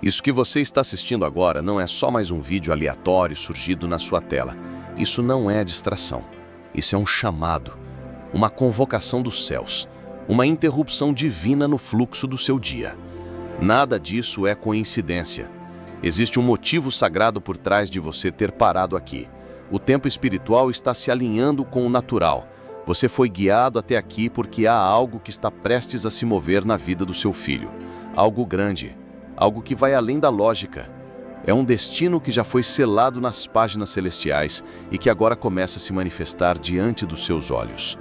Isso que você está assistindo agora não é só mais um vídeo aleatório surgido na sua tela. Isso não é distração. Isso é um chamado, uma convocação dos céus, uma interrupção divina no fluxo do seu dia. Nada disso é coincidência. Existe um motivo sagrado por trás de você ter parado aqui. O tempo espiritual está se alinhando com o natural. Você foi guiado até aqui porque há algo que está prestes a se mover na vida do seu filho. Algo grande. Algo que vai além da lógica. É um destino que já foi selado nas páginas celestiais e que agora começa a se manifestar diante dos seus olhos.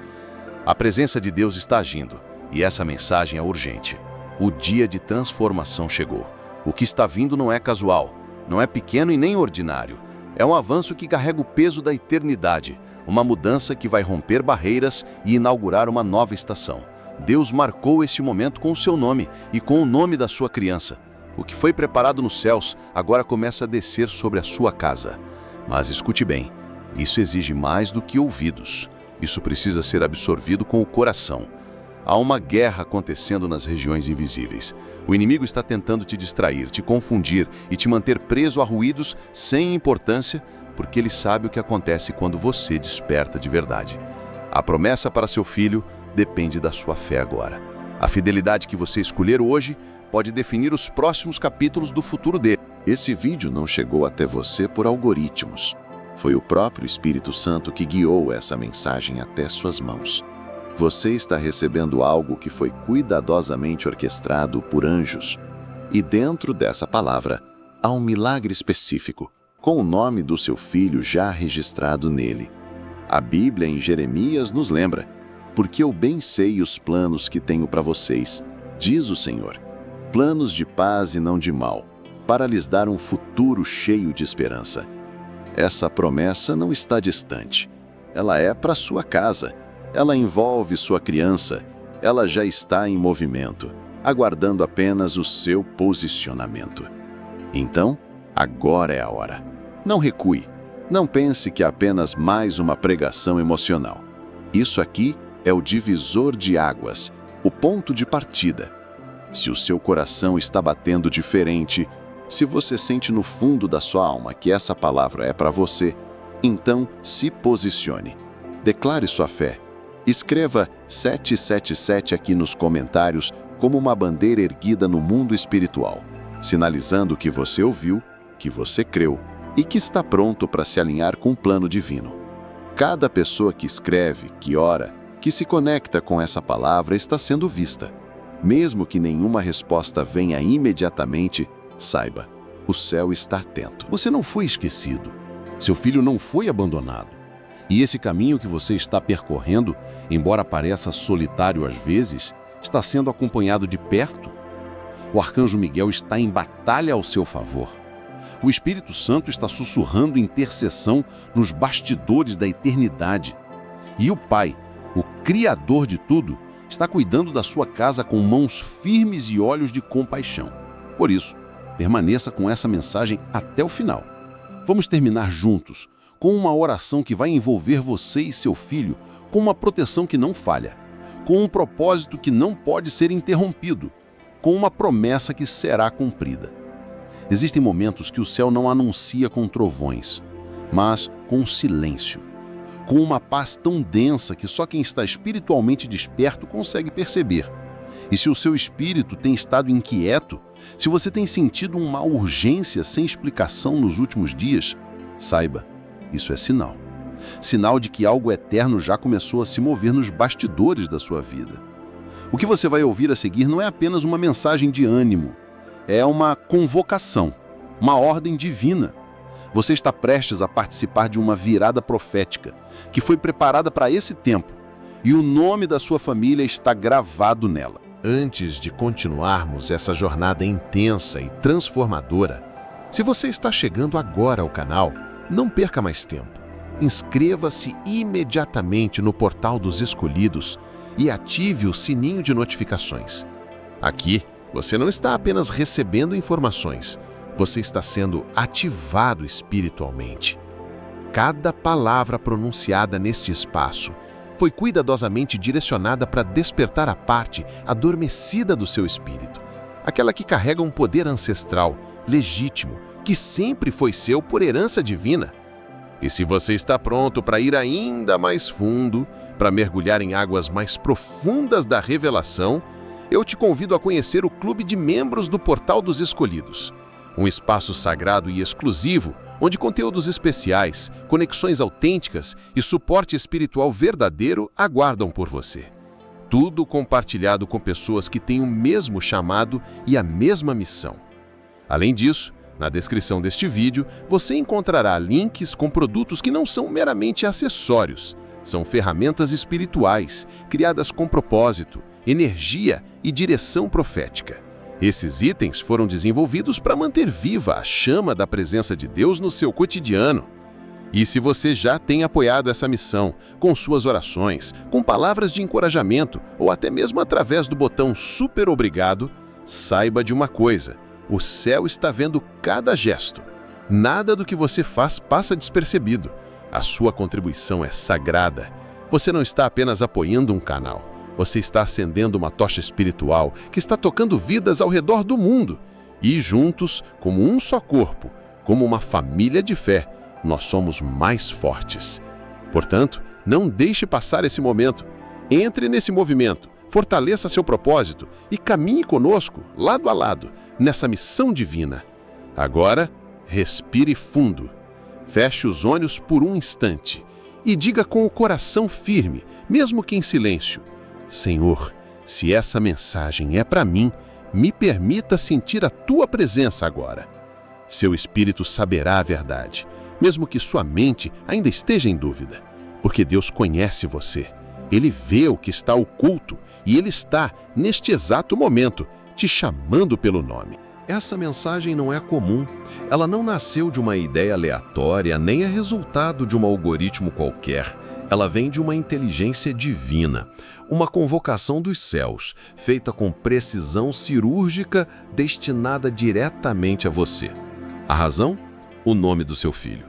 A presença de Deus está agindo, e essa mensagem é urgente. O dia de transformação chegou. O que está vindo não é casual, não é pequeno e nem ordinário. É um avanço que carrega o peso da eternidade, uma mudança que vai romper barreiras e inaugurar uma nova estação. Deus marcou esse momento com o seu nome e com o nome da sua criança. O que foi preparado nos céus agora começa a descer sobre a sua casa. Mas escute bem, isso exige mais do que ouvidos. Isso precisa ser absorvido com o coração. Há uma guerra acontecendo nas regiões invisíveis. O inimigo está tentando te distrair, te confundir e te manter preso a ruídos sem importância, porque ele sabe o que acontece quando você desperta de verdade. A promessa para seu filho depende da sua fé agora. A fidelidade que você escolher hoje pode definir os próximos capítulos do futuro dele. Esse vídeo não chegou até você por algoritmos. Foi o próprio Espírito Santo que guiou essa mensagem até suas mãos. Você está recebendo algo que foi cuidadosamente orquestrado por anjos. E dentro dessa palavra, há um milagre específico, com o nome do seu filho já registrado nele. A Bíblia em Jeremias nos lembra: porque eu bem sei os planos que tenho para vocês, diz o Senhor. Planos de paz e não de mal, para lhes dar um futuro cheio de esperança. Essa promessa não está distante. Ela é para sua casa. Ela envolve sua criança. Ela já está em movimento, aguardando apenas o seu posicionamento. Então, agora é a hora. Não recue. Não pense que é apenas mais uma pregação emocional. Isso aqui é o divisor de águas, o ponto de partida. Se o seu coração está batendo diferente, se você sente no fundo da sua alma que essa palavra é para você, então se posicione. Declare sua fé. Escreva 777 aqui nos comentários como uma bandeira erguida no mundo espiritual, sinalizando que você ouviu, que você creu e que está pronto para se alinhar com o plano divino. Cada pessoa que escreve, que ora, que se conecta com essa palavra está sendo vista. Mesmo que nenhuma resposta venha imediatamente, saiba, o céu está atento. Você não foi esquecido. Seu filho não foi abandonado. E esse caminho que você está percorrendo, embora pareça solitário às vezes, está sendo acompanhado de perto. O arcanjo Miguel está em batalha ao seu favor. O Espírito Santo está sussurrando intercessão nos bastidores da eternidade. E o Pai, o Criador de tudo, está cuidando da sua casa com mãos firmes e olhos de compaixão. Por isso, permaneça com essa mensagem até o final. Vamos terminar juntos, com uma oração que vai envolver você e seu filho com uma proteção que não falha, com um propósito que não pode ser interrompido, com uma promessa que será cumprida. Existem momentos que o céu não anuncia com trovões, mas com silêncio, com uma paz tão densa que só quem está espiritualmente desperto consegue perceber. E se o seu espírito tem estado inquieto, se você tem sentido uma urgência sem explicação nos últimos dias, saiba, isso é sinal. Sinal de que algo eterno já começou a se mover nos bastidores da sua vida. O que você vai ouvir a seguir não é apenas uma mensagem de ânimo, é uma convocação, uma ordem divina. Você está prestes a participar de uma virada profética, que foi preparada para esse tempo, e o nome da sua família está gravado nela. Antes de continuarmos essa jornada intensa e transformadora, se você está chegando agora ao canal, não perca mais tempo. Inscreva-se imediatamente no Portal dos Escolhidos e ative o sininho de notificações. Aqui, você não está apenas recebendo informações, você está sendo ativado espiritualmente. Cada palavra pronunciada neste espaço foi cuidadosamente direcionada para despertar a parte adormecida do seu espírito, aquela que carrega um poder ancestral, legítimo, que sempre foi seu por herança divina. E se você está pronto para ir ainda mais fundo, para mergulhar em águas mais profundas da revelação, eu te convido a conhecer o Clube de Membros do Portal dos Escolhidos, um espaço sagrado e exclusivo, onde conteúdos especiais, conexões autênticas e suporte espiritual verdadeiro aguardam por você. Tudo compartilhado com pessoas que têm o mesmo chamado e a mesma missão. Além disso, na descrição deste vídeo, você encontrará links com produtos que não são meramente acessórios, são ferramentas espirituais, criadas com propósito, energia e direção profética. Esses itens foram desenvolvidos para manter viva a chama da presença de Deus no seu cotidiano. E se você já tem apoiado essa missão, com suas orações, com palavras de encorajamento ou até mesmo através do botão Super Obrigado, saiba de uma coisa: o céu está vendo cada gesto. Nada do que você faz passa despercebido. A sua contribuição é sagrada. Você não está apenas apoiando um canal. Você está acendendo uma tocha espiritual que está tocando vidas ao redor do mundo. E juntos, como um só corpo, como uma família de fé, nós somos mais fortes. Portanto, não deixe passar esse momento. Entre nesse movimento, fortaleça seu propósito e caminhe conosco, lado a lado, nessa missão divina. Agora, respire fundo. Feche os olhos por um instante e diga com o coração firme, mesmo que em silêncio: Senhor, se essa mensagem é para mim, me permita sentir a Tua presença agora. Seu espírito saberá a verdade, mesmo que sua mente ainda esteja em dúvida, porque Deus conhece você. Ele vê o que está oculto e Ele está, neste exato momento, te chamando pelo nome. Essa mensagem não é comum. Ela não nasceu de uma ideia aleatória, nem é resultado de um algoritmo qualquer. Ela vem de uma inteligência divina, uma convocação dos céus, feita com precisão cirúrgica, destinada diretamente a você. A razão? O nome do seu filho.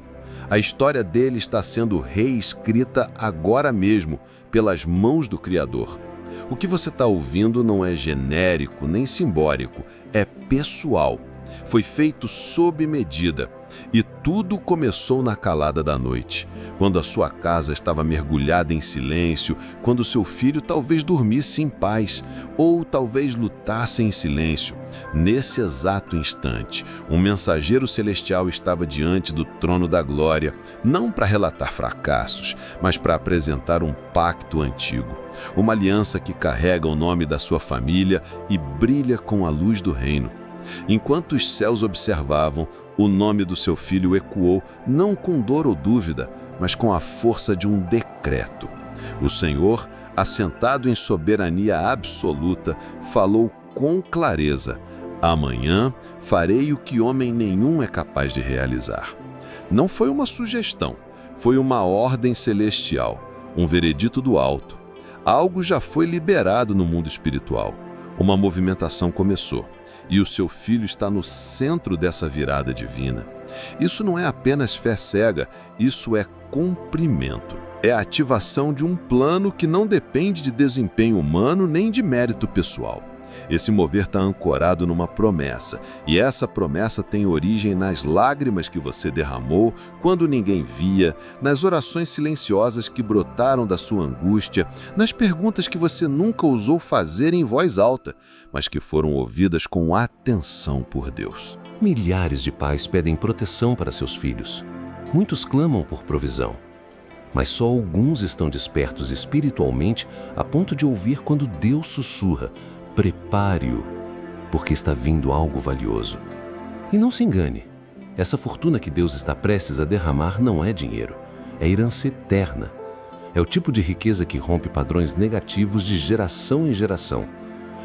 A história dele está sendo reescrita agora mesmo, pelas mãos do Criador. O que você está ouvindo não é genérico nem simbólico, é pessoal. Foi feito sob medida. E tudo começou na calada da noite, quando a sua casa estava mergulhada em silêncio, quando seu filho talvez dormisse em paz, ou talvez lutasse em silêncio. Nesse exato instante, um mensageiro celestial estava diante do trono da glória, não para relatar fracassos, mas para apresentar um pacto antigo, uma aliança que carrega o nome da sua família e brilha com a luz do reino. Enquanto os céus observavam, o nome do seu filho ecoou, não com dor ou dúvida, mas com a força de um decreto. O Senhor, assentado em soberania absoluta, falou com clareza: amanhã farei o que homem nenhum é capaz de realizar. Não foi uma sugestão, foi uma ordem celestial, um veredito do alto. Algo já foi liberado no mundo espiritual. Uma movimentação começou. E o seu filho está no centro dessa virada divina. Isso não é apenas fé cega, isso é cumprimento. É a ativação de um plano que não depende de desempenho humano nem de mérito pessoal. Esse mover está ancorado numa promessa, e essa promessa tem origem nas lágrimas que você derramou quando ninguém via, nas orações silenciosas que brotaram da sua angústia, nas perguntas que você nunca ousou fazer em voz alta, mas que foram ouvidas com atenção por Deus. Milhares de pais pedem proteção para seus filhos. Muitos clamam por provisão. Mas só alguns estão despertos espiritualmente a ponto de ouvir quando Deus sussurra: prepare-o, porque está vindo algo valioso. E não se engane, essa fortuna que Deus está prestes a derramar não é dinheiro, é herança eterna. É o tipo de riqueza que rompe padrões negativos de geração em geração.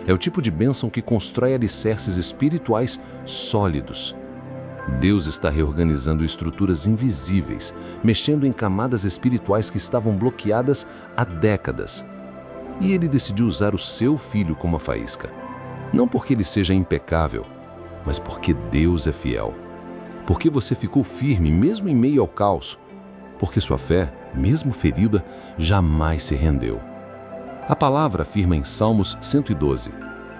É o tipo de bênção que constrói alicerces espirituais sólidos. Deus está reorganizando estruturas invisíveis, mexendo em camadas espirituais que estavam bloqueadas há décadas. E Ele decidiu usar o seu filho como a faísca. Não porque ele seja impecável, mas porque Deus é fiel. Porque você ficou firme mesmo em meio ao caos. Porque sua fé, mesmo ferida, jamais se rendeu. A palavra afirma em Salmos 112: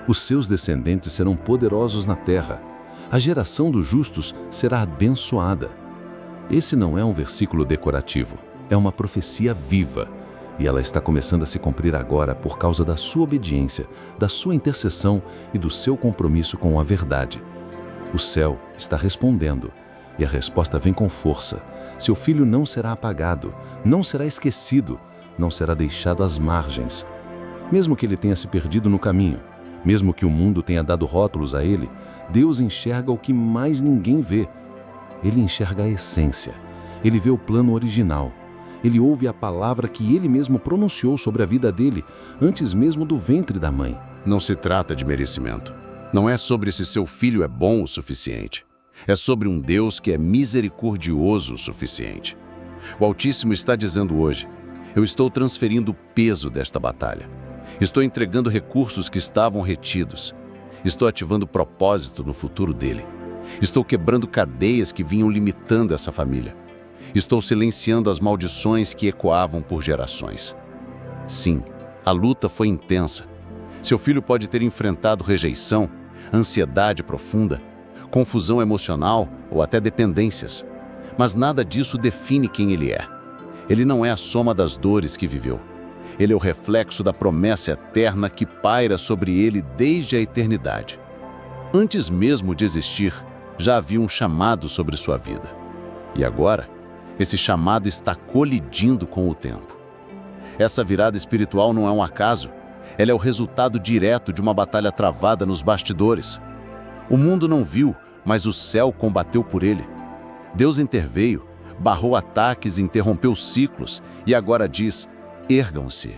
Os seus descendentes serão poderosos na terra. A geração dos justos será abençoada. Esse não é um versículo decorativo, é uma profecia viva. E ela está começando a se cumprir agora por causa da sua obediência, da sua intercessão e do seu compromisso com a verdade. O céu está respondendo, e a resposta vem com força. Seu filho não será apagado, não será esquecido, não será deixado às margens. Mesmo que ele tenha se perdido no caminho, mesmo que o mundo tenha dado rótulos a ele, Deus enxerga o que mais ninguém vê. Ele enxerga a essência, ele vê o plano original. Ele ouve a palavra que ele mesmo pronunciou sobre a vida dele, antes mesmo do ventre da mãe. Não se trata de merecimento. Não é sobre se seu filho é bom o suficiente. É sobre um Deus que é misericordioso o suficiente. O Altíssimo está dizendo hoje: eu estou transferindo o peso desta batalha. Estou entregando recursos que estavam retidos. Estou ativando propósito no futuro dele. Estou quebrando cadeias que vinham limitando essa família. Estou silenciando as maldições que ecoavam por gerações. Sim, a luta foi intensa. Seu filho pode ter enfrentado rejeição, ansiedade profunda, confusão emocional ou até dependências. Mas nada disso define quem ele é. Ele não é a soma das dores que viveu. Ele é o reflexo da promessa eterna que paira sobre ele desde a eternidade. Antes mesmo de existir, já havia um chamado sobre sua vida. E agora, esse chamado está colidindo com o tempo. Essa virada espiritual não é um acaso. Ela é o resultado direto de uma batalha travada nos bastidores. O mundo não viu, mas o céu combateu por ele. Deus interveio, barrou ataques, interrompeu ciclos e agora diz: ergam-se,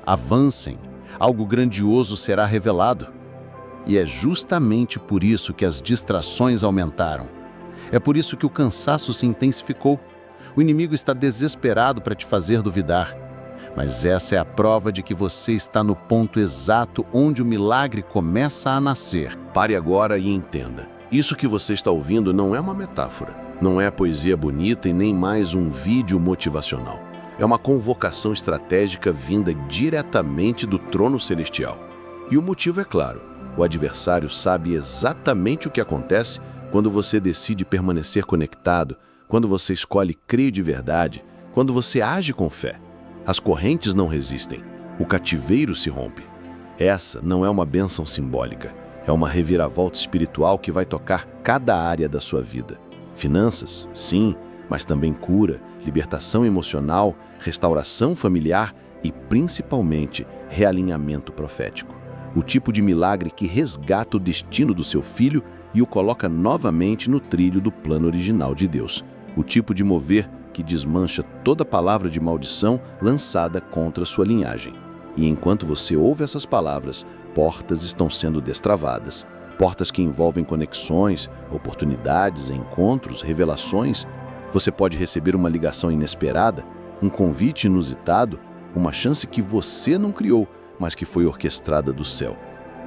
avancem, algo grandioso será revelado. E é justamente por isso que as distrações aumentaram. É por isso que o cansaço se intensificou. O inimigo está desesperado para te fazer duvidar. Mas essa é a prova de que você está no ponto exato onde o milagre começa a nascer. Pare agora e entenda. Isso que você está ouvindo não é uma metáfora. Não é poesia bonita e nem mais um vídeo motivacional. É uma convocação estratégica vinda diretamente do trono celestial. E o motivo é claro. O adversário sabe exatamente o que acontece quando você decide permanecer conectado, quando você escolhe crer de verdade, quando você age com fé. As correntes não resistem, o cativeiro se rompe. Essa não é uma bênção simbólica, é uma reviravolta espiritual que vai tocar cada área da sua vida. Finanças, sim, mas também cura, libertação emocional, restauração familiar e, principalmente, realinhamento profético. O tipo de milagre que resgata o destino do seu filho e o coloca novamente no trilho do plano original de Deus. O tipo de mover que desmancha toda palavra de maldição lançada contra sua linhagem. E enquanto você ouve essas palavras, portas estão sendo destravadas. Portas que envolvem conexões, oportunidades, encontros, revelações. Você pode receber uma ligação inesperada, um convite inusitado, uma chance que você não criou, mas que foi orquestrada do céu.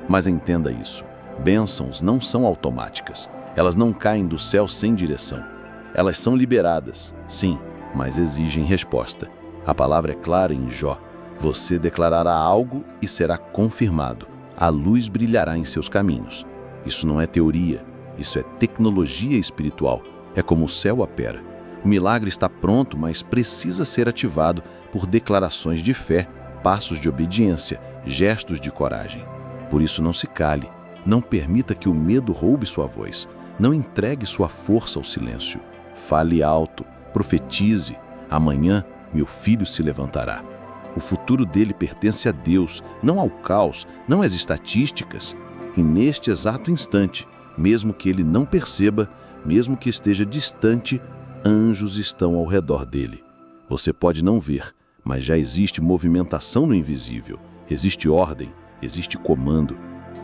Mas entenda isso. Bênçãos não são automáticas. Elas não caem do céu sem direção. Elas são liberadas, sim, mas exigem resposta. A palavra é clara em Jó. Você declarará algo e será confirmado. A luz brilhará em seus caminhos. Isso não é teoria, isso é tecnologia espiritual. É como o céu opera. O milagre está pronto, mas precisa ser ativado por declarações de fé, passos de obediência, gestos de coragem. Por isso não se cale, não permita que o medo roube sua voz, não entregue sua força ao silêncio. Fale alto, profetize. Amanhã, meu filho se levantará. O futuro dele pertence a Deus, não ao caos, não às estatísticas. E neste exato instante, mesmo que ele não perceba, mesmo que esteja distante, anjos estão ao redor dele. Você pode não ver, mas já existe movimentação no invisível. Existe ordem, existe comando.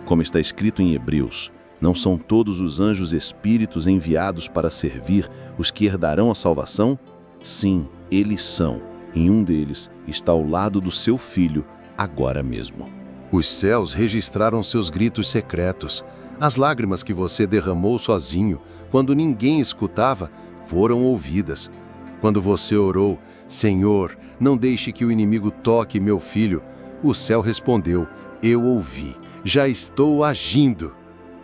Como está escrito em Hebreus, não são todos os anjos espíritos enviados para servir os que herdarão a salvação? Sim, eles são. E um deles está ao lado do seu filho, agora mesmo. Os céus registraram seus gritos secretos. As lágrimas que você derramou sozinho, quando ninguém escutava, foram ouvidas. Quando você orou, Senhor, não deixe que o inimigo toque meu filho, o céu respondeu, eu ouvi, já estou agindo.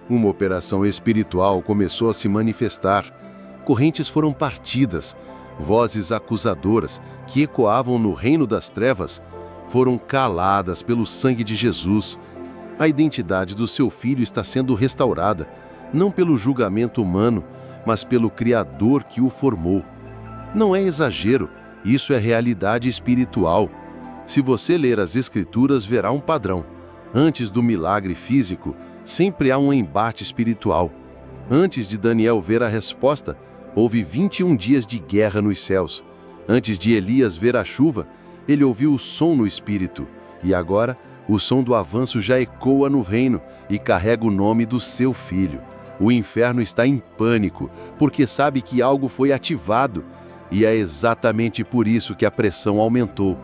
Uma operação espiritual começou a se manifestar. Correntes foram partidas. Vozes acusadoras que ecoavam no reino das trevas foram caladas pelo sangue de Jesus. A identidade do seu filho está sendo restaurada, não pelo julgamento humano, mas pelo Criador que o formou. Não é exagero, isso é realidade espiritual. Se você ler as Escrituras, verá um padrão. Antes do milagre físico, sempre há um embate espiritual. Antes de Daniel ver a resposta, houve 21 dias de guerra nos céus. Antes de Elias ver a chuva, ele ouviu o som no espírito. E agora, o som do avanço já ecoa no reino e carrega o nome do seu filho. O inferno está em pânico, porque sabe que algo foi ativado. E é exatamente por isso que a pressão aumentou.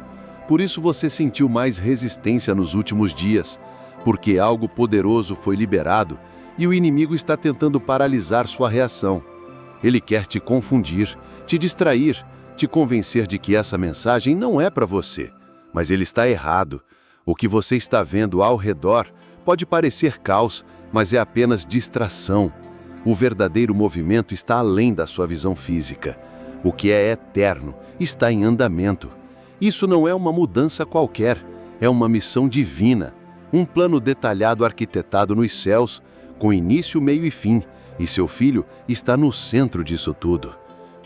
Por isso você sentiu mais resistência nos últimos dias, porque algo poderoso foi liberado e o inimigo está tentando paralisar sua reação. Ele quer te confundir, te distrair, te convencer de que essa mensagem não é para você. Mas ele está errado. O que você está vendo ao redor pode parecer caos, mas é apenas distração. O verdadeiro movimento está além da sua visão física. O que é eterno está em andamento. Isso não é uma mudança qualquer, é uma missão divina, um plano detalhado arquitetado nos céus, com início, meio e fim, e seu filho está no centro disso tudo.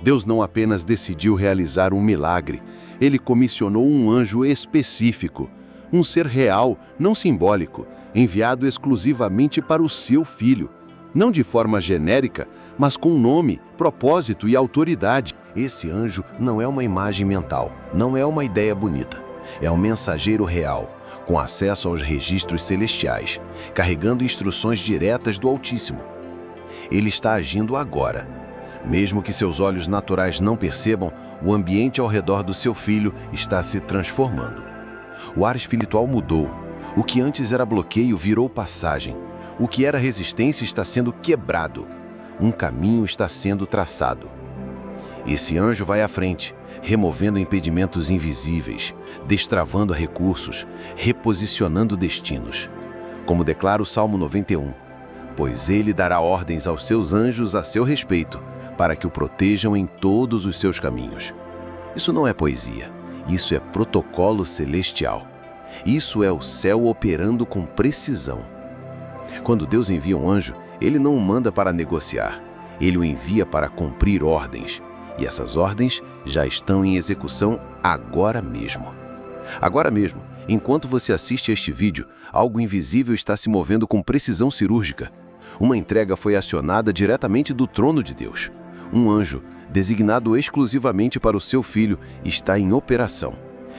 Deus não apenas decidiu realizar um milagre, ele comissionou um anjo específico, um ser real, não simbólico, enviado exclusivamente para o seu filho, não de forma genérica, mas com nome, propósito e autoridade. Esse anjo não é uma imagem mental, não é uma ideia bonita. É um mensageiro real, com acesso aos registros celestiais, carregando instruções diretas do Altíssimo. Ele está agindo agora. Mesmo que seus olhos naturais não percebam, o ambiente ao redor do seu filho está se transformando. O ar espiritual mudou. O que antes era bloqueio virou passagem. O que era resistência está sendo quebrado. Um caminho está sendo traçado. Esse anjo vai à frente, removendo impedimentos invisíveis, destravando recursos, reposicionando destinos. Como declara o Salmo 91, pois ele dará ordens aos seus anjos a seu respeito, para que o protejam em todos os seus caminhos. Isso não é poesia, isso é protocolo celestial. Isso é o céu operando com precisão. Quando Deus envia um anjo, ele não o manda para negociar, ele o envia para cumprir ordens. E essas ordens já estão em execução agora mesmo. Agora mesmo, enquanto você assiste a este vídeo, algo invisível está se movendo com precisão cirúrgica. Uma entrega foi acionada diretamente do trono de Deus. Um anjo, designado exclusivamente para o seu filho, está em operação.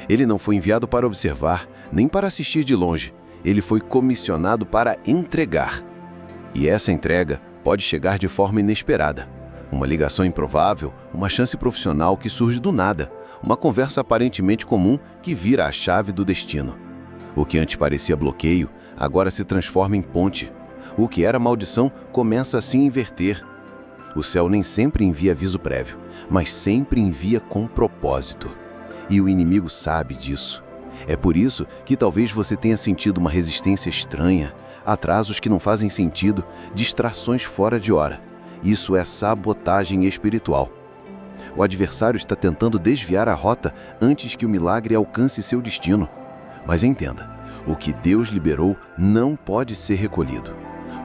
Ele não foi enviado para observar, nem para assistir de longe. Ele foi comissionado para entregar. E essa entrega pode chegar de forma inesperada. Uma ligação improvável, uma chance profissional que surge do nada, uma conversa aparentemente comum que vira a chave do destino. O que antes parecia bloqueio, agora se transforma em ponte. O que era maldição começa a se inverter. O céu nem sempre envia aviso prévio, mas sempre envia com propósito. E o inimigo sabe disso. É por isso que talvez você tenha sentido uma resistência estranha, atrasos que não fazem sentido, distrações fora de hora. Isso é sabotagem espiritual. O adversário está tentando desviar a rota antes que o milagre alcance seu destino. Mas entenda, o que Deus liberou não pode ser recolhido.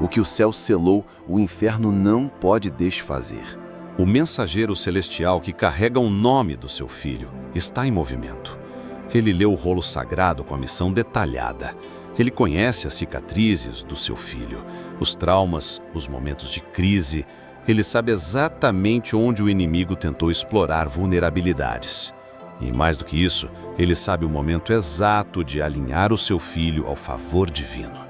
O que o céu selou, o inferno não pode desfazer. O mensageiro celestial que carrega o nome do seu filho está em movimento. Ele leu o rolo sagrado com a missão detalhada. Ele conhece as cicatrizes do seu filho, os traumas, os momentos de crise. Ele sabe exatamente onde o inimigo tentou explorar vulnerabilidades. E mais do que isso, ele sabe o momento exato de alinhar o seu filho ao favor divino.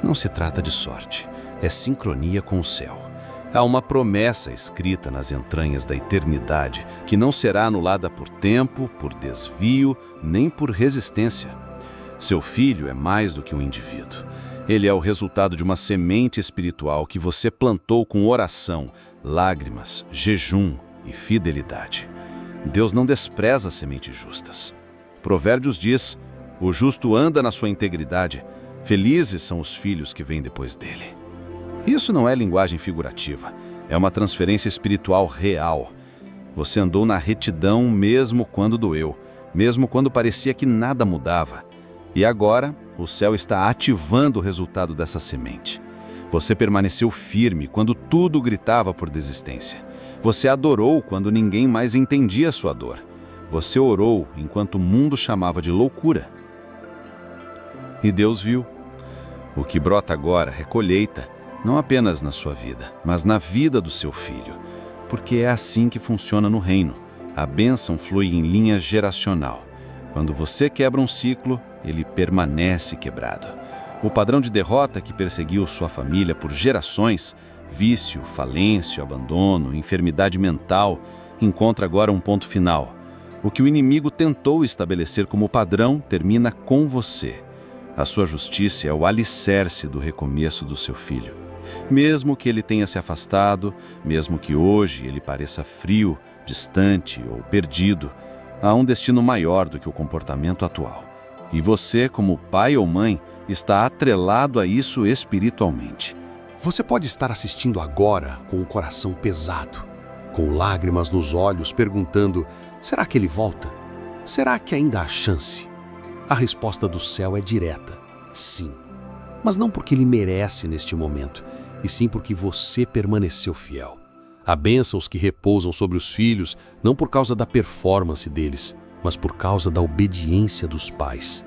Não se trata de sorte, é sincronia com o céu. Há uma promessa escrita nas entranhas da eternidade que não será anulada por tempo, por desvio, nem por resistência. Seu filho é mais do que um indivíduo. Ele é o resultado de uma semente espiritual que você plantou com oração, lágrimas, jejum e fidelidade. Deus não despreza sementes justas. Provérbios diz: o justo anda na sua integridade, Felizes são os filhos que vêm depois dele. Isso não é linguagem figurativa, é uma transferência espiritual real. Você andou na retidão mesmo quando doeu, mesmo quando parecia que nada mudava. E agora, o céu está ativando o resultado dessa semente. Você permaneceu firme quando tudo gritava por desistência. Você adorou quando ninguém mais entendia a sua dor. Você orou enquanto o mundo chamava de loucura. E Deus viu. O que brota agora é colheita, não apenas na sua vida, mas na vida do seu filho. Porque é assim que funciona no reino. A bênção flui em linha geracional. Quando você quebra um ciclo, ele permanece quebrado. O padrão de derrota que perseguiu sua família por gerações, vício, falência, abandono, enfermidade mental, encontra agora um ponto final. O que o inimigo tentou estabelecer como padrão termina com você. A sua justiça é o alicerce do recomeço do seu filho. Mesmo que ele tenha se afastado, mesmo que hoje ele pareça frio, distante ou perdido, há um destino maior do que o comportamento atual. E você, como pai ou mãe, está atrelado a isso espiritualmente. Você pode estar assistindo agora com o coração pesado, com lágrimas nos olhos, perguntando: será que ele volta? Será que ainda há chance? A resposta do céu é direta: sim. Mas não porque ele merece neste momento, e sim porque você permaneceu fiel. Há bênçãos que repousam sobre os filhos, não por causa da performance deles, mas por causa da obediência dos pais.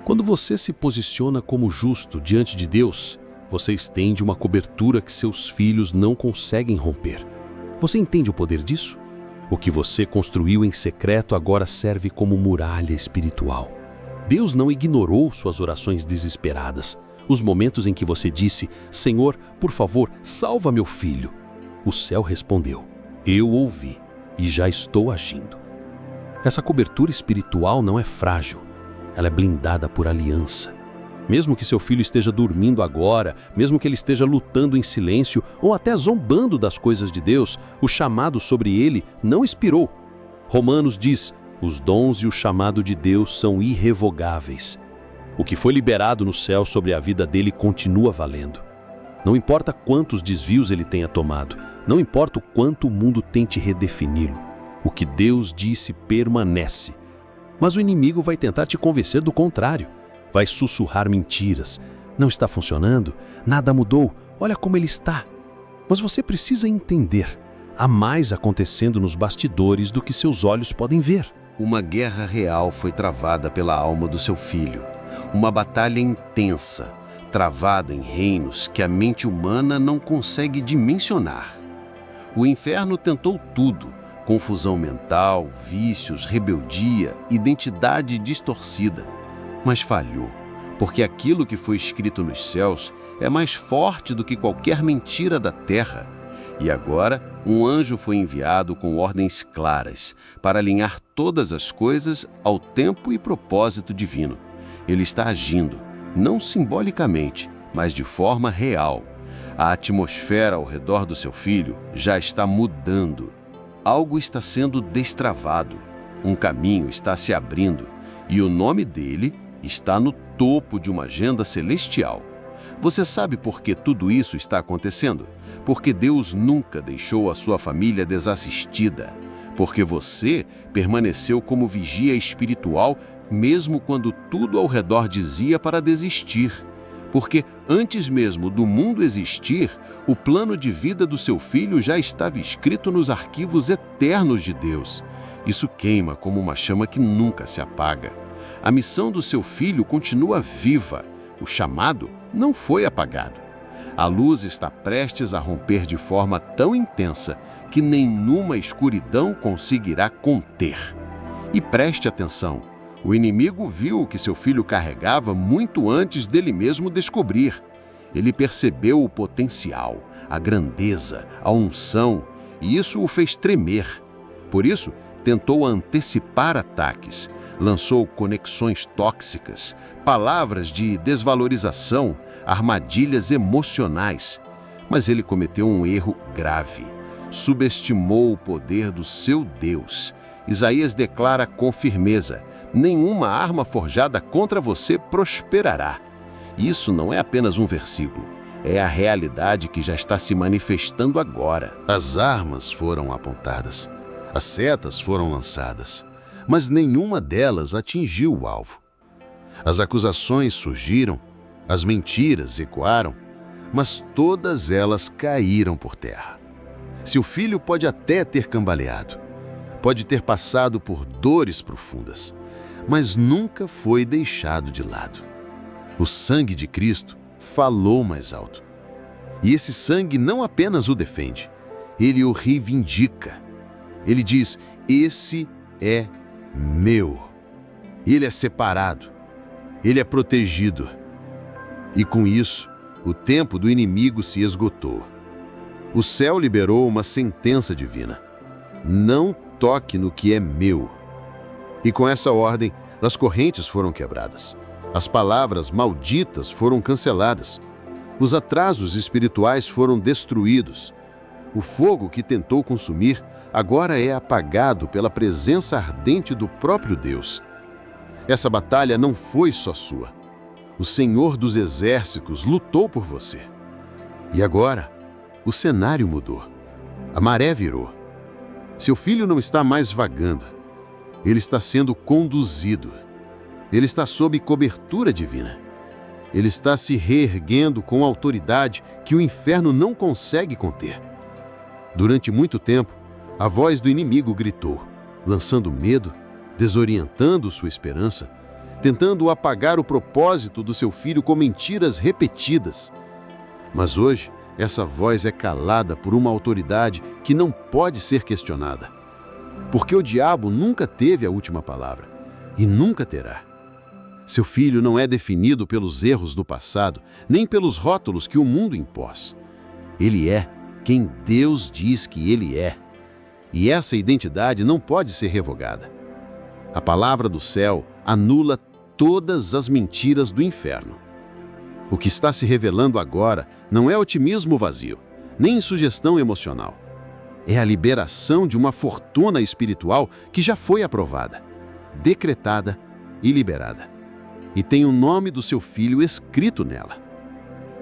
Quando você se posiciona como justo diante de Deus, você estende uma cobertura que seus filhos não conseguem romper. Você entende o poder disso? O que você construiu em secreto agora serve como muralha espiritual. Deus não ignorou suas orações desesperadas, os momentos em que você disse: Senhor, por favor, salva meu filho. O céu respondeu: eu ouvi e já estou agindo. Essa cobertura espiritual não é frágil, ela é blindada por aliança. Mesmo que seu filho esteja dormindo agora, mesmo que ele esteja lutando em silêncio ou até zombando das coisas de Deus, o chamado sobre ele não expirou. Romanos diz: os dons e o chamado de Deus são irrevogáveis. O que foi liberado no céu sobre a vida dele continua valendo. Não importa quantos desvios ele tenha tomado, não importa o quanto o mundo tente redefini-lo. O que Deus disse permanece. Mas o inimigo vai tentar te convencer do contrário. Vai sussurrar mentiras. Não está funcionando, nada mudou, olha como ele está. Mas você precisa entender, há mais acontecendo nos bastidores do que seus olhos podem ver. Uma guerra real foi travada pela alma do seu filho. Uma batalha intensa, travada em reinos que a mente humana não consegue dimensionar. O inferno tentou tudo: confusão mental, vícios, rebeldia, identidade distorcida. Mas falhou, porque aquilo que foi escrito nos céus é mais forte do que qualquer mentira da terra. E agora, um anjo foi enviado com ordens claras para alinhar todas as coisas ao tempo e propósito divino. Ele está agindo, não simbolicamente, mas de forma real. A atmosfera ao redor do seu filho já está mudando. Algo está sendo destravado, um caminho está se abrindo, e o nome dele está no topo de uma agenda celestial. Você sabe por que tudo isso está acontecendo? Porque Deus nunca deixou a sua família desassistida. Porque você permaneceu como vigia espiritual mesmo quando tudo ao redor dizia para desistir. Porque antes mesmo do mundo existir, o plano de vida do seu filho já estava escrito nos arquivos eternos de Deus. Isso queima como uma chama que nunca se apaga. A missão do seu filho continua viva. O chamado não foi apagado. A luz está prestes a romper de forma tão intensa que nenhuma escuridão conseguirá conter. E preste atenção, o inimigo viu o que seu filho carregava muito antes dele mesmo descobrir. Ele percebeu o potencial, a grandeza, a unção, e isso o fez tremer. Por isso, tentou antecipar ataques, lançou conexões tóxicas, palavras de desvalorização, armadilhas emocionais. Mas ele cometeu um erro grave. Subestimou o poder do seu Deus. Isaías declara com firmeza: nenhuma arma forjada contra você prosperará. Isso não é apenas um versículo, é a realidade que já está se manifestando agora. As armas foram apontadas, as setas foram lançadas, mas nenhuma delas atingiu o alvo. As acusações surgiram, as mentiras ecoaram, mas todas elas caíram por terra. Seu filho pode até ter cambaleado, pode ter passado por dores profundas, mas nunca foi deixado de lado. O sangue de Cristo falou mais alto. E esse sangue não apenas o defende, ele o reivindica. Ele diz: esse é meu. Ele é separado, ele é protegido. E com isso, o tempo do inimigo se esgotou. O céu liberou uma sentença divina: não toque no que é meu. E com essa ordem, as correntes foram quebradas. As palavras malditas foram canceladas. Os atrasos espirituais foram destruídos. O fogo que tentou consumir agora é apagado pela presença ardente do próprio Deus. Essa batalha não foi só sua. O Senhor dos Exércitos lutou por você. E agora, o cenário mudou. A maré virou. Seu filho não está mais vagando. Ele está sendo conduzido. Ele está sob cobertura divina. Ele está se reerguendo com autoridade que o inferno não consegue conter. Durante muito tempo, a voz do inimigo gritou, lançando medo, desorientando sua esperança, tentando apagar o propósito do seu filho com mentiras repetidas. Mas hoje, essa voz é calada por uma autoridade que não pode ser questionada. Porque o diabo nunca teve a última palavra e nunca terá. Seu filho não é definido pelos erros do passado, nem pelos rótulos que o mundo impôs. Ele é quem Deus diz que ele é. E essa identidade não pode ser revogada. A palavra do céu anula todas as mentiras do inferno. O que está se revelando agora não é otimismo vazio, nem sugestão emocional. É a liberação de uma fortuna espiritual que já foi aprovada, decretada e liberada. E tem o nome do seu filho escrito nela.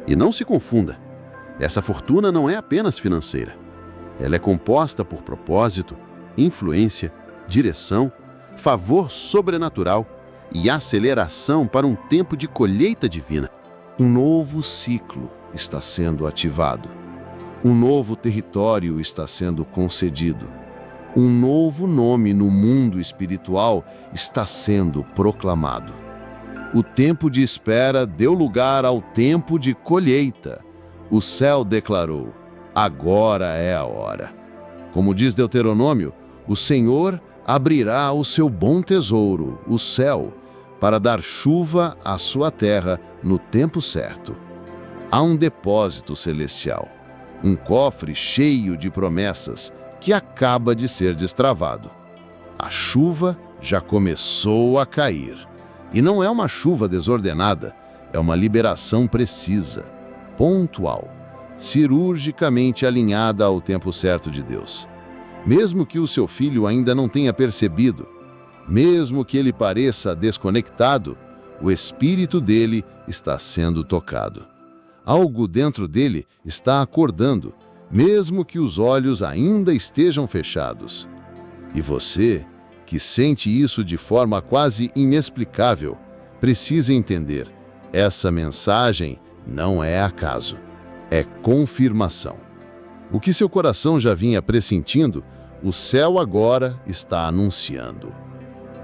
E não se confunda, essa fortuna não é apenas financeira. Ela é composta por propósito, influência, direção, favor sobrenatural e aceleração para um tempo de colheita divina. Um novo ciclo está sendo ativado. Um novo território está sendo concedido. Um novo nome no mundo espiritual está sendo proclamado. O tempo de espera deu lugar ao tempo de colheita. O céu declarou: agora é a hora. Como diz Deuteronômio, o Senhor abrirá o seu bom tesouro, o céu, para dar chuva à sua terra no tempo certo. Há um depósito celestial, um cofre cheio de promessas que acaba de ser destravado. A chuva já começou a cair. E não é uma chuva desordenada, é uma liberação precisa, pontual, cirurgicamente alinhada ao tempo certo de Deus. Mesmo que o seu filho ainda não tenha percebido, mesmo que ele pareça desconectado, o espírito dele está sendo tocado. Algo dentro dele está acordando, mesmo que os olhos ainda estejam fechados. E você, que sente isso de forma quase inexplicável, precisa entender: essa mensagem não é acaso, é confirmação. O que seu coração já vinha pressentindo, o céu agora está anunciando.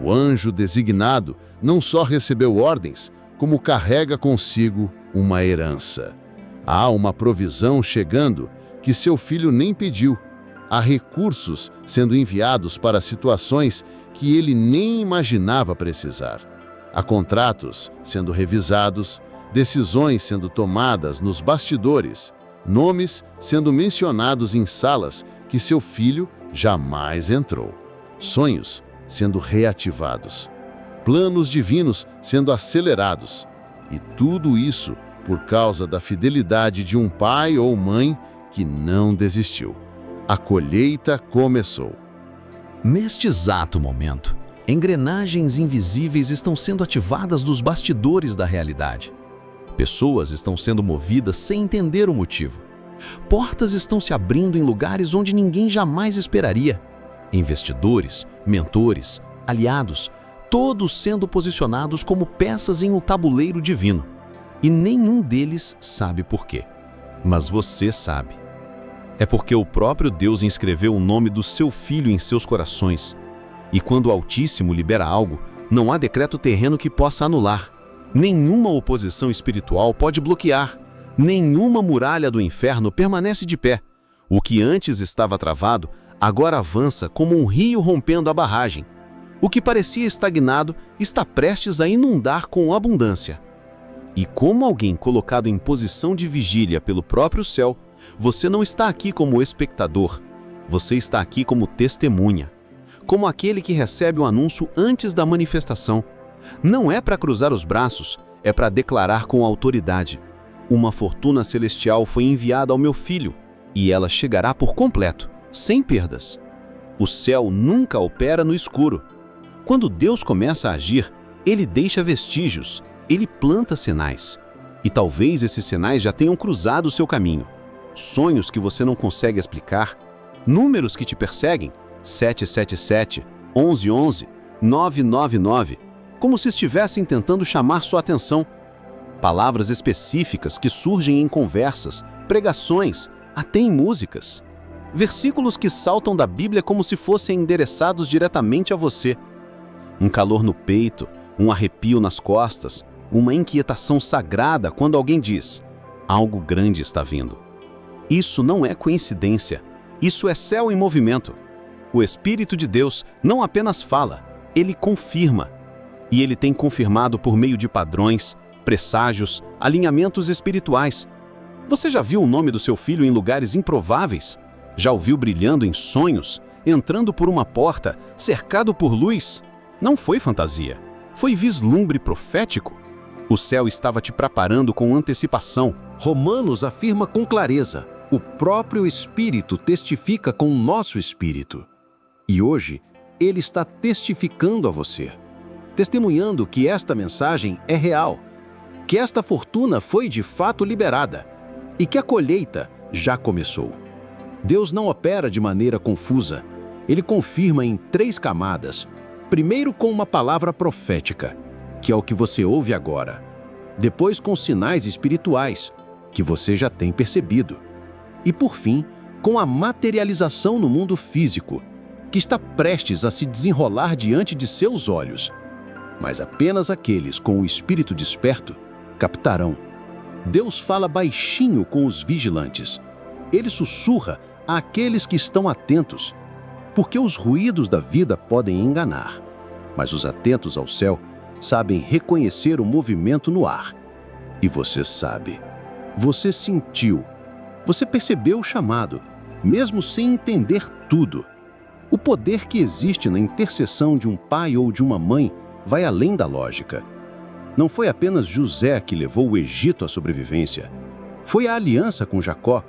O anjo designado não só recebeu ordens, como carrega consigo uma herança. Há uma provisão chegando que seu filho nem pediu. Há recursos sendo enviados para situações que ele nem imaginava precisar. Há contratos sendo revisados, decisões sendo tomadas nos bastidores, nomes sendo mencionados em salas que seu filho jamais entrou, sonhos sendo reativados, planos divinos sendo acelerados. E tudo isso por causa da fidelidade de um pai ou mãe que não desistiu. A colheita começou. Neste exato momento, engrenagens invisíveis estão sendo ativadas dos bastidores da realidade. Pessoas estão sendo movidas sem entender o motivo. Portas estão se abrindo em lugares onde ninguém jamais esperaria. Investidores, mentores, aliados, todos sendo posicionados como peças em um tabuleiro divino. E nenhum deles sabe por quê. Mas você sabe. É porque o próprio Deus inscreveu o nome do seu Filho em seus corações. E quando o Altíssimo libera algo, não há decreto terreno que possa anular. Nenhuma oposição espiritual pode bloquear. Nenhuma muralha do inferno permanece de pé. O que antes estava travado, agora avança como um rio rompendo a barragem. O que parecia estagnado está prestes a inundar com abundância. E como alguém colocado em posição de vigília pelo próprio céu, você não está aqui como espectador, você está aqui como testemunha, como aquele que recebe o anúncio antes da manifestação. Não é para cruzar os braços, é para declarar com autoridade: uma fortuna celestial foi enviada ao meu filho, e ela chegará por completo, sem perdas. O céu nunca opera no escuro. Quando Deus começa a agir, ele deixa vestígios, ele planta sinais. E talvez esses sinais já tenham cruzado o seu caminho. Sonhos que você não consegue explicar, números que te perseguem, 777, 1111, 999, como se estivessem tentando chamar sua atenção. Palavras específicas que surgem em conversas, pregações, até em músicas. Versículos que saltam da Bíblia como se fossem endereçados diretamente a você. Um calor no peito, um arrepio nas costas, uma inquietação sagrada quando alguém diz: algo grande está vindo. Isso não é coincidência, isso é céu em movimento. O Espírito de Deus não apenas fala, ele confirma. E ele tem confirmado por meio de padrões, presságios, alinhamentos espirituais. Você já viu o nome do seu filho em lugares improváveis? Já o viu brilhando em sonhos, entrando por uma porta, cercado por luz? Não foi fantasia, foi vislumbre profético. O céu estava te preparando com antecipação. Romanos afirma com clareza: o próprio Espírito testifica com o nosso espírito. E hoje, ele está testificando a você, testemunhando que esta mensagem é real, que esta fortuna foi de fato liberada e que a colheita já começou. Deus não opera de maneira confusa. Ele confirma em 3 camadas. Primeiro com uma palavra profética, que é o que você ouve agora. Depois com sinais espirituais, que você já tem percebido. E por fim, com a materialização no mundo físico, que está prestes a se desenrolar diante de seus olhos. Mas apenas aqueles com o espírito desperto captarão. Deus fala baixinho com os vigilantes. Ele sussurra àqueles que estão atentos, porque os ruídos da vida podem enganar, mas os atentos ao céu sabem reconhecer o movimento no ar. E você sabe, você sentiu, você percebeu o chamado, mesmo sem entender tudo. O poder que existe na intercessão de um pai ou de uma mãe vai além da lógica. Não foi apenas José que levou o Egito à sobrevivência. Foi a aliança com Jacó.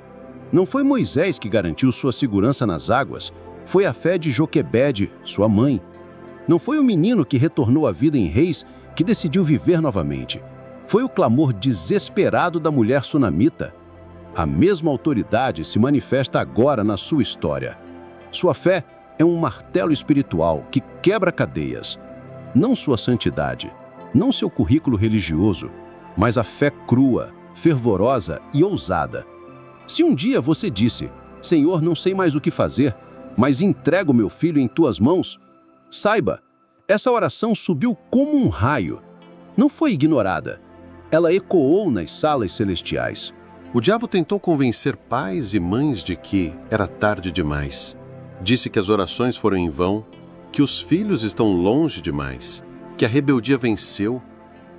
Não foi Moisés que garantiu sua segurança nas águas. Foi a fé de Joquebede, sua mãe. Não foi o menino que retornou à vida em Reis que decidiu viver novamente. Foi o clamor desesperado da mulher sunamita. A mesma autoridade se manifesta agora na sua história. Sua fé é um martelo espiritual que quebra cadeias. Não sua santidade, não seu currículo religioso, mas a fé crua, fervorosa e ousada. Se um dia você disse: Senhor, não sei mais o que fazer, mas entrego meu filho em tuas mãos, saiba, essa oração subiu como um raio. Não foi ignorada. Ela ecoou nas salas celestiais. O diabo tentou convencer pais e mães de que era tarde demais. Disse que as orações foram em vão, que os filhos estão longe demais, que a rebeldia venceu.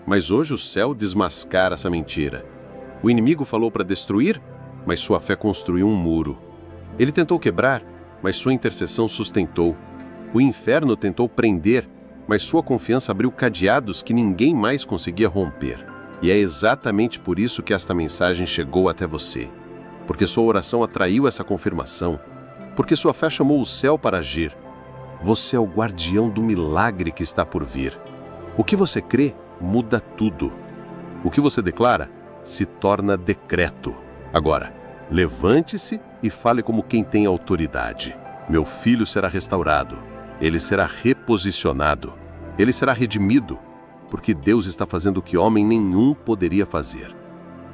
Mas hoje o céu desmascara essa mentira. O inimigo falou para destruir, mas sua fé construiu um muro. Ele tentou quebrar, mas sua intercessão sustentou. O inferno tentou prender, mas sua confiança abriu cadeados que ninguém mais conseguia romper. E é exatamente por isso que esta mensagem chegou até você. Porque sua oração atraiu essa confirmação. Porque sua fé chamou o céu para agir. Você é o guardião do milagre que está por vir. O que você crê muda tudo. O que você declara se torna decreto. Agora, levante-se e fale como quem tem autoridade. Meu filho será restaurado, ele será reposicionado, ele será redimido, porque Deus está fazendo o que homem nenhum poderia fazer.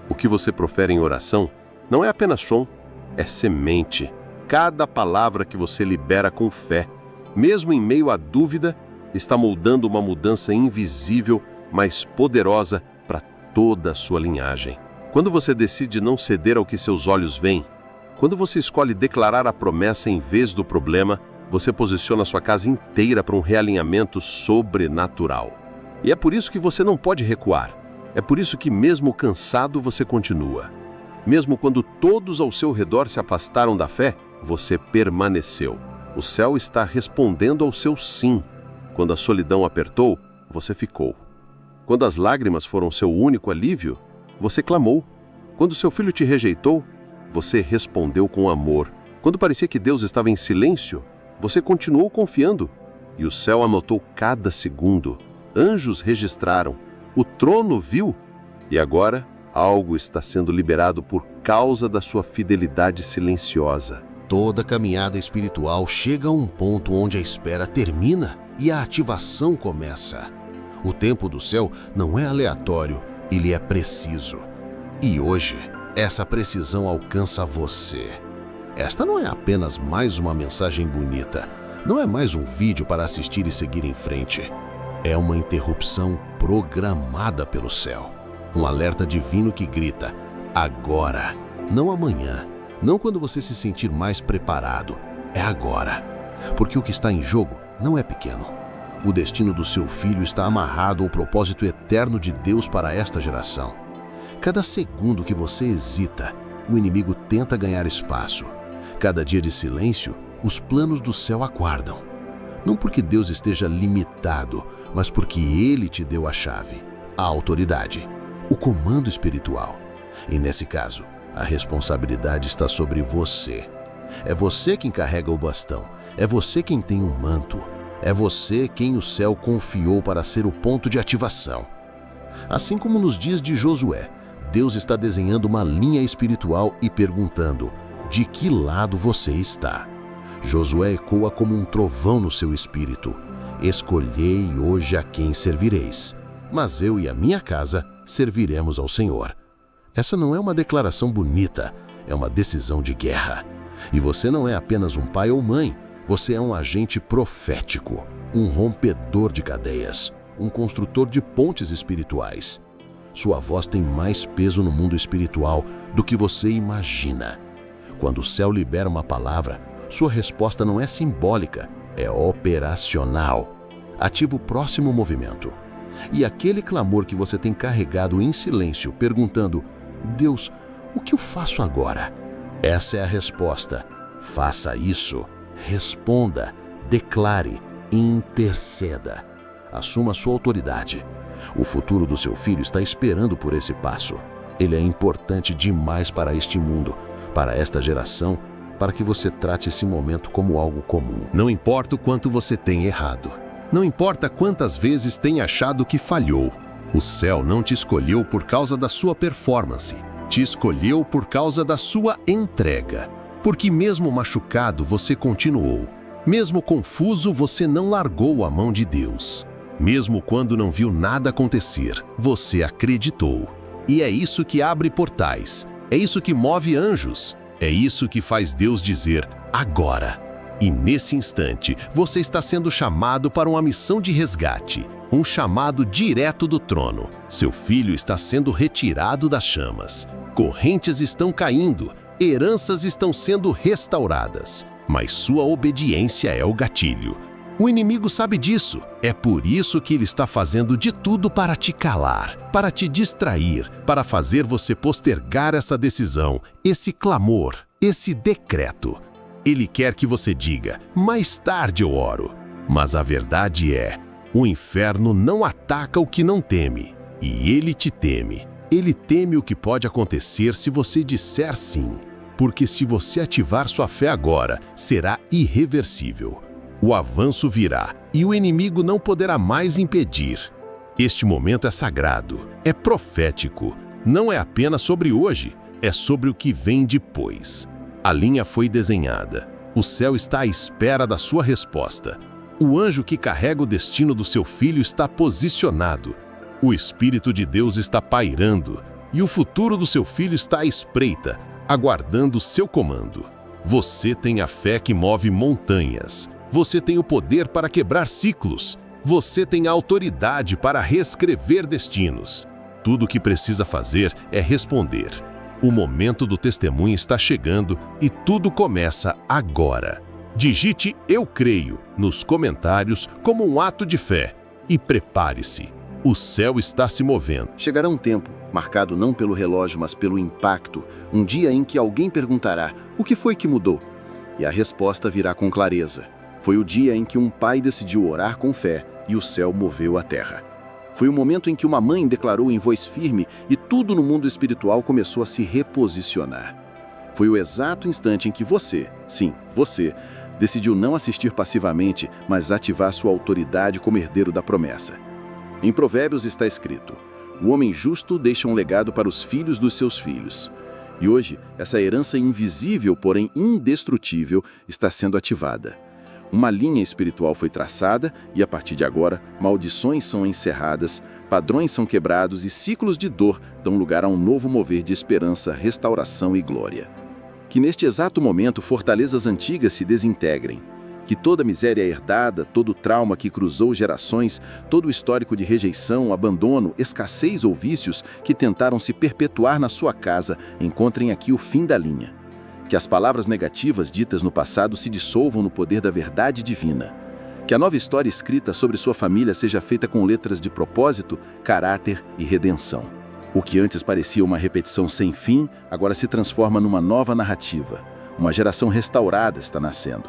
O que você profere em oração não é apenas som, é semente. Cada palavra que você libera com fé, mesmo em meio à dúvida, está moldando uma mudança invisível, mas poderosa para toda a sua linhagem. Quando você decide não ceder ao que seus olhos veem, quando você escolhe declarar a promessa em vez do problema, você posiciona sua casa inteira para um realinhamento sobrenatural. E é por isso que você não pode recuar. É por isso que, mesmo cansado, você continua. Mesmo quando todos ao seu redor se afastaram da fé, você permaneceu. O céu está respondendo ao seu sim. Quando a solidão apertou, você ficou. Quando as lágrimas foram seu único alívio, você clamou. Quando seu filho te rejeitou, você respondeu com amor. Quando parecia que Deus estava em silêncio, você continuou confiando. E o céu anotou cada segundo. Anjos registraram. O trono viu. E agora, algo está sendo liberado por causa da sua fidelidade silenciosa. Toda caminhada espiritual chega a um ponto onde a espera termina e a ativação começa. O tempo do céu não é aleatório, ele é preciso. E hoje, essa precisão alcança você. Esta não é apenas mais uma mensagem bonita, não é mais um vídeo para assistir e seguir em frente. É uma interrupção programada pelo céu. Um alerta divino que grita, agora, não amanhã, não quando você se sentir mais preparado, é agora. Porque o que está em jogo não é pequeno. O destino do seu filho está amarrado ao propósito eterno de Deus para esta geração. Cada segundo que você hesita, o inimigo tenta ganhar espaço. Cada dia de silêncio, os planos do céu aguardam. Não porque Deus esteja limitado, mas porque Ele te deu a chave, a autoridade, o comando espiritual. E nesse caso, a responsabilidade está sobre você. É você quem carrega o bastão, é você quem tem o manto, é você quem o céu confiou para ser o ponto de ativação. Assim como nos dias de Josué, Deus está desenhando uma linha espiritual e perguntando, de que lado você está? Josué ecoa como um trovão no seu espírito. Escolhei hoje a quem servireis, mas eu e a minha casa serviremos ao Senhor. Essa não é uma declaração bonita, é uma decisão de guerra. E você não é apenas um pai ou mãe, você é um agente profético, um rompedor de cadeias, um construtor de pontes espirituais. Sua voz tem mais peso no mundo espiritual do que você imagina. Quando o céu libera uma palavra, sua resposta não é simbólica, é operacional. Ativa o próximo movimento. E aquele clamor que você tem carregado em silêncio, perguntando, Deus, o que eu faço agora? Essa é a resposta. Faça isso. Responda, declare, interceda. Assuma sua autoridade. O futuro do seu filho está esperando por esse passo. Ele é importante demais para este mundo, para esta geração, para que você trate esse momento como algo comum. Não importa o quanto você tem errado. Não importa quantas vezes tem achado que falhou. O céu não te escolheu por causa da sua performance. Te escolheu por causa da sua entrega. Porque mesmo machucado, você continuou. Mesmo confuso, você não largou a mão de Deus. Mesmo quando não viu nada acontecer, você acreditou. E é isso que abre portais. É isso que move anjos. É isso que faz Deus dizer, agora. E nesse instante, você está sendo chamado para uma missão de resgate. Um chamado direto do trono. Seu filho está sendo retirado das chamas. Correntes estão caindo. Heranças estão sendo restauradas. Mas sua obediência é o gatilho. O inimigo sabe disso. É por isso que ele está fazendo de tudo para te calar, para te distrair, para fazer você postergar essa decisão, esse clamor, esse decreto. Ele quer que você diga, mais tarde eu oro. Mas a verdade é, o inferno não ataca o que não teme. E ele te teme. Ele teme o que pode acontecer se você disser sim. Porque se você ativar sua fé agora, será irreversível. O avanço virá e o inimigo não poderá mais impedir. Este momento é sagrado, é profético. não é apenas sobre hoje, é sobre o que vem depois. A linha foi desenhada. O céu está à espera da sua resposta. O anjo que carrega o destino do seu filho está posicionado. O Espírito de Deus está pairando. E o futuro do seu filho está à espreita, aguardando seu comando. Você tem a fé que move montanhas. Você tem o poder para quebrar ciclos. Você tem a autoridade para reescrever destinos. Tudo o que precisa fazer é responder. O momento do testemunho está chegando e tudo começa agora. Digite "Eu creio" nos comentários como um ato de fé e prepare-se. O céu está se movendo. Chegará um tempo, marcado não pelo relógio, mas pelo impacto, um dia em que alguém perguntará: o que foi que mudou? E a resposta virá com clareza. Foi o dia em que um pai decidiu orar com fé e o céu moveu a terra. Foi o momento em que uma mãe declarou em voz firme e tudo no mundo espiritual começou a se reposicionar. Foi o exato instante em que você, sim, você, decidiu não assistir passivamente, mas ativar sua autoridade como herdeiro da promessa. Em Provérbios está escrito: o homem justo deixa um legado para os filhos dos seus filhos. E hoje, essa herança invisível, porém indestrutível, está sendo ativada. Uma linha espiritual foi traçada e, a partir de agora, maldições são encerradas, padrões são quebrados e ciclos de dor dão lugar a um novo mover de esperança, restauração e glória. Que neste exato momento fortalezas antigas se desintegrem. Que toda miséria herdada, todo trauma que cruzou gerações, todo o histórico de rejeição, abandono, escassez ou vícios que tentaram se perpetuar na sua casa, encontrem aqui o fim da linha. Que as palavras negativas ditas no passado se dissolvam no poder da verdade divina. Que a nova história escrita sobre sua família seja feita com letras de propósito, caráter e redenção. O que antes parecia uma repetição sem fim, agora se transforma numa nova narrativa. Uma geração restaurada está nascendo.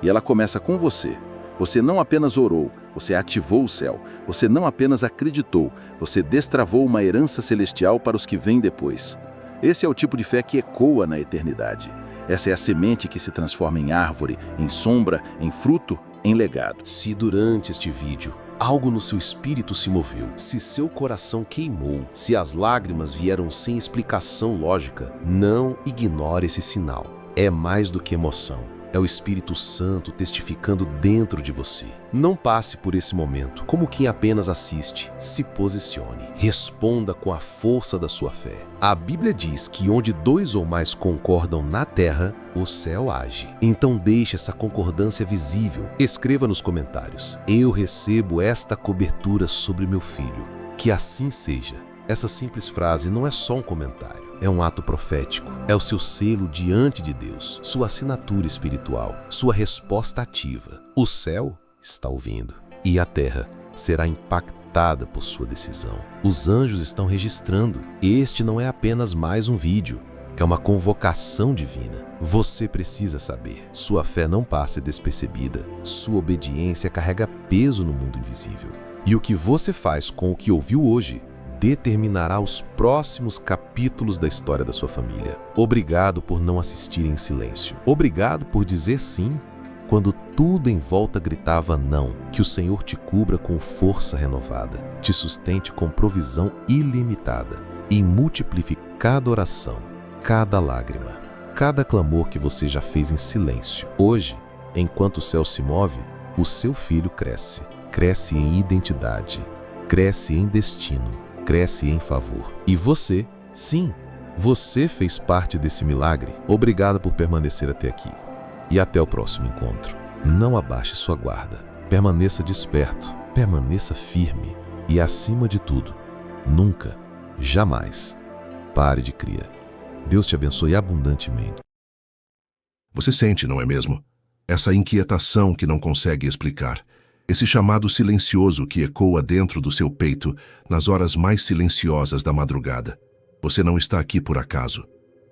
E ela começa com você. Você não apenas orou, você ativou o céu. Você não apenas acreditou, você destravou uma herança celestial para os que vêm depois. Esse é o tipo de fé que ecoa na eternidade. Essa é a semente que se transforma em árvore, em sombra, em fruto, em legado. Se durante este vídeo algo no seu espírito se moveu, se seu coração queimou, se as lágrimas vieram sem explicação lógica, não ignore esse sinal. É mais do que emoção. É o Espírito Santo testificando dentro de você. Não passe por esse momento como quem apenas assiste. Se posicione. Responda com a força da sua fé. A Bíblia diz que onde 2 ou mais concordam na terra, o céu age. Então deixe essa concordância visível. Escreva nos comentários: eu recebo esta cobertura sobre meu filho. Que assim seja. Essa simples frase não é só um comentário. É um ato profético, é o seu selo diante de Deus, sua assinatura espiritual, sua resposta ativa. O céu está ouvindo e a terra será impactada por sua decisão. Os anjos estão registrando. Este não é apenas mais um vídeo, é uma convocação divina. Você precisa saber. Sua fé não passa despercebida, sua obediência carrega peso no mundo invisível. E o que você faz com o que ouviu hoje determinará os próximos capítulos da história da sua família. Obrigado por não assistir em silêncio. Obrigado por dizer sim quando tudo em volta gritava não. Que o Senhor te cubra com força renovada, te sustente com provisão ilimitada e multiplique cada oração, cada lágrima, cada clamor que você já fez em silêncio. Hoje, enquanto o céu se move, o seu filho cresce. Cresce em identidade, cresce em destino, cresce em favor. E você, sim, você fez parte desse milagre. Obrigado por permanecer até aqui. E até o próximo encontro. Não abaixe sua guarda. Permaneça desperto, permaneça firme e, acima de tudo, nunca, jamais, pare de crer. Deus te abençoe abundantemente. Você sente, não é mesmo? Essa inquietação que não consegue explicar. Esse chamado silencioso que ecoa dentro do seu peito nas horas mais silenciosas da madrugada. Você não está aqui por acaso.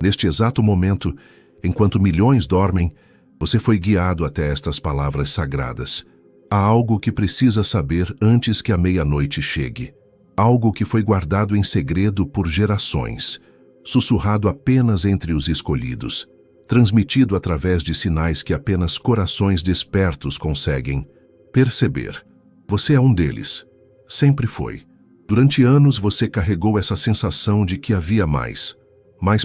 Neste exato momento, enquanto milhões dormem, você foi guiado até estas palavras sagradas. Há algo que precisa saber antes que a meia-noite chegue. Algo que foi guardado em segredo por gerações, sussurrado apenas entre os escolhidos, transmitido através de sinais que apenas corações despertos conseguem perceber. Você é um deles. Sempre foi. Durante anos você carregou essa sensação de que havia mais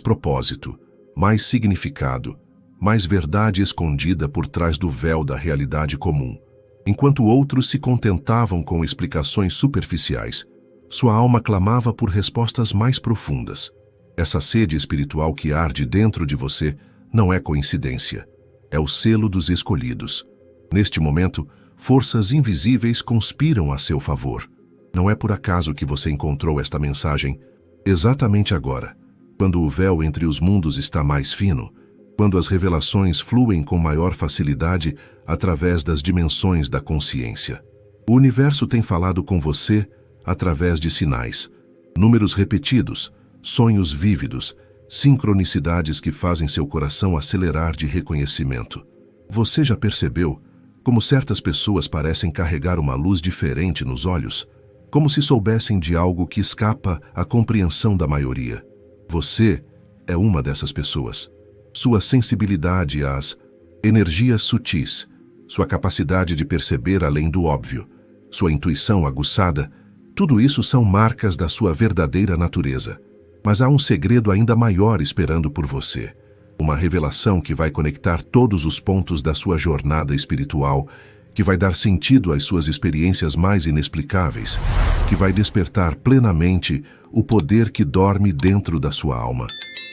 propósito, mais significado, mais verdade escondida por trás do véu da realidade comum. Enquanto outros se contentavam com explicações superficiais, sua alma clamava por respostas mais profundas. Essa sede espiritual que arde dentro de você não é coincidência. É o selo dos escolhidos. Neste momento, forças invisíveis conspiram a seu favor. Não é por acaso que você encontrou esta mensagem exatamente agora, quando o véu entre os mundos está mais fino, quando as revelações fluem com maior facilidade através das dimensões da consciência. O universo tem falado com você através de sinais, números repetidos, sonhos vívidos, sincronicidades que fazem seu coração acelerar de reconhecimento. Você já percebeu como certas pessoas parecem carregar uma luz diferente nos olhos, como se soubessem de algo que escapa à compreensão da maioria? Você é uma dessas pessoas. Sua sensibilidade às energias sutis, sua capacidade de perceber além do óbvio, sua intuição aguçada, tudo isso são marcas da sua verdadeira natureza. Mas há um segredo ainda maior esperando por você. Uma revelação que vai conectar todos os pontos da sua jornada espiritual, que vai dar sentido às suas experiências mais inexplicáveis, que vai despertar plenamente o poder que dorme dentro da sua alma.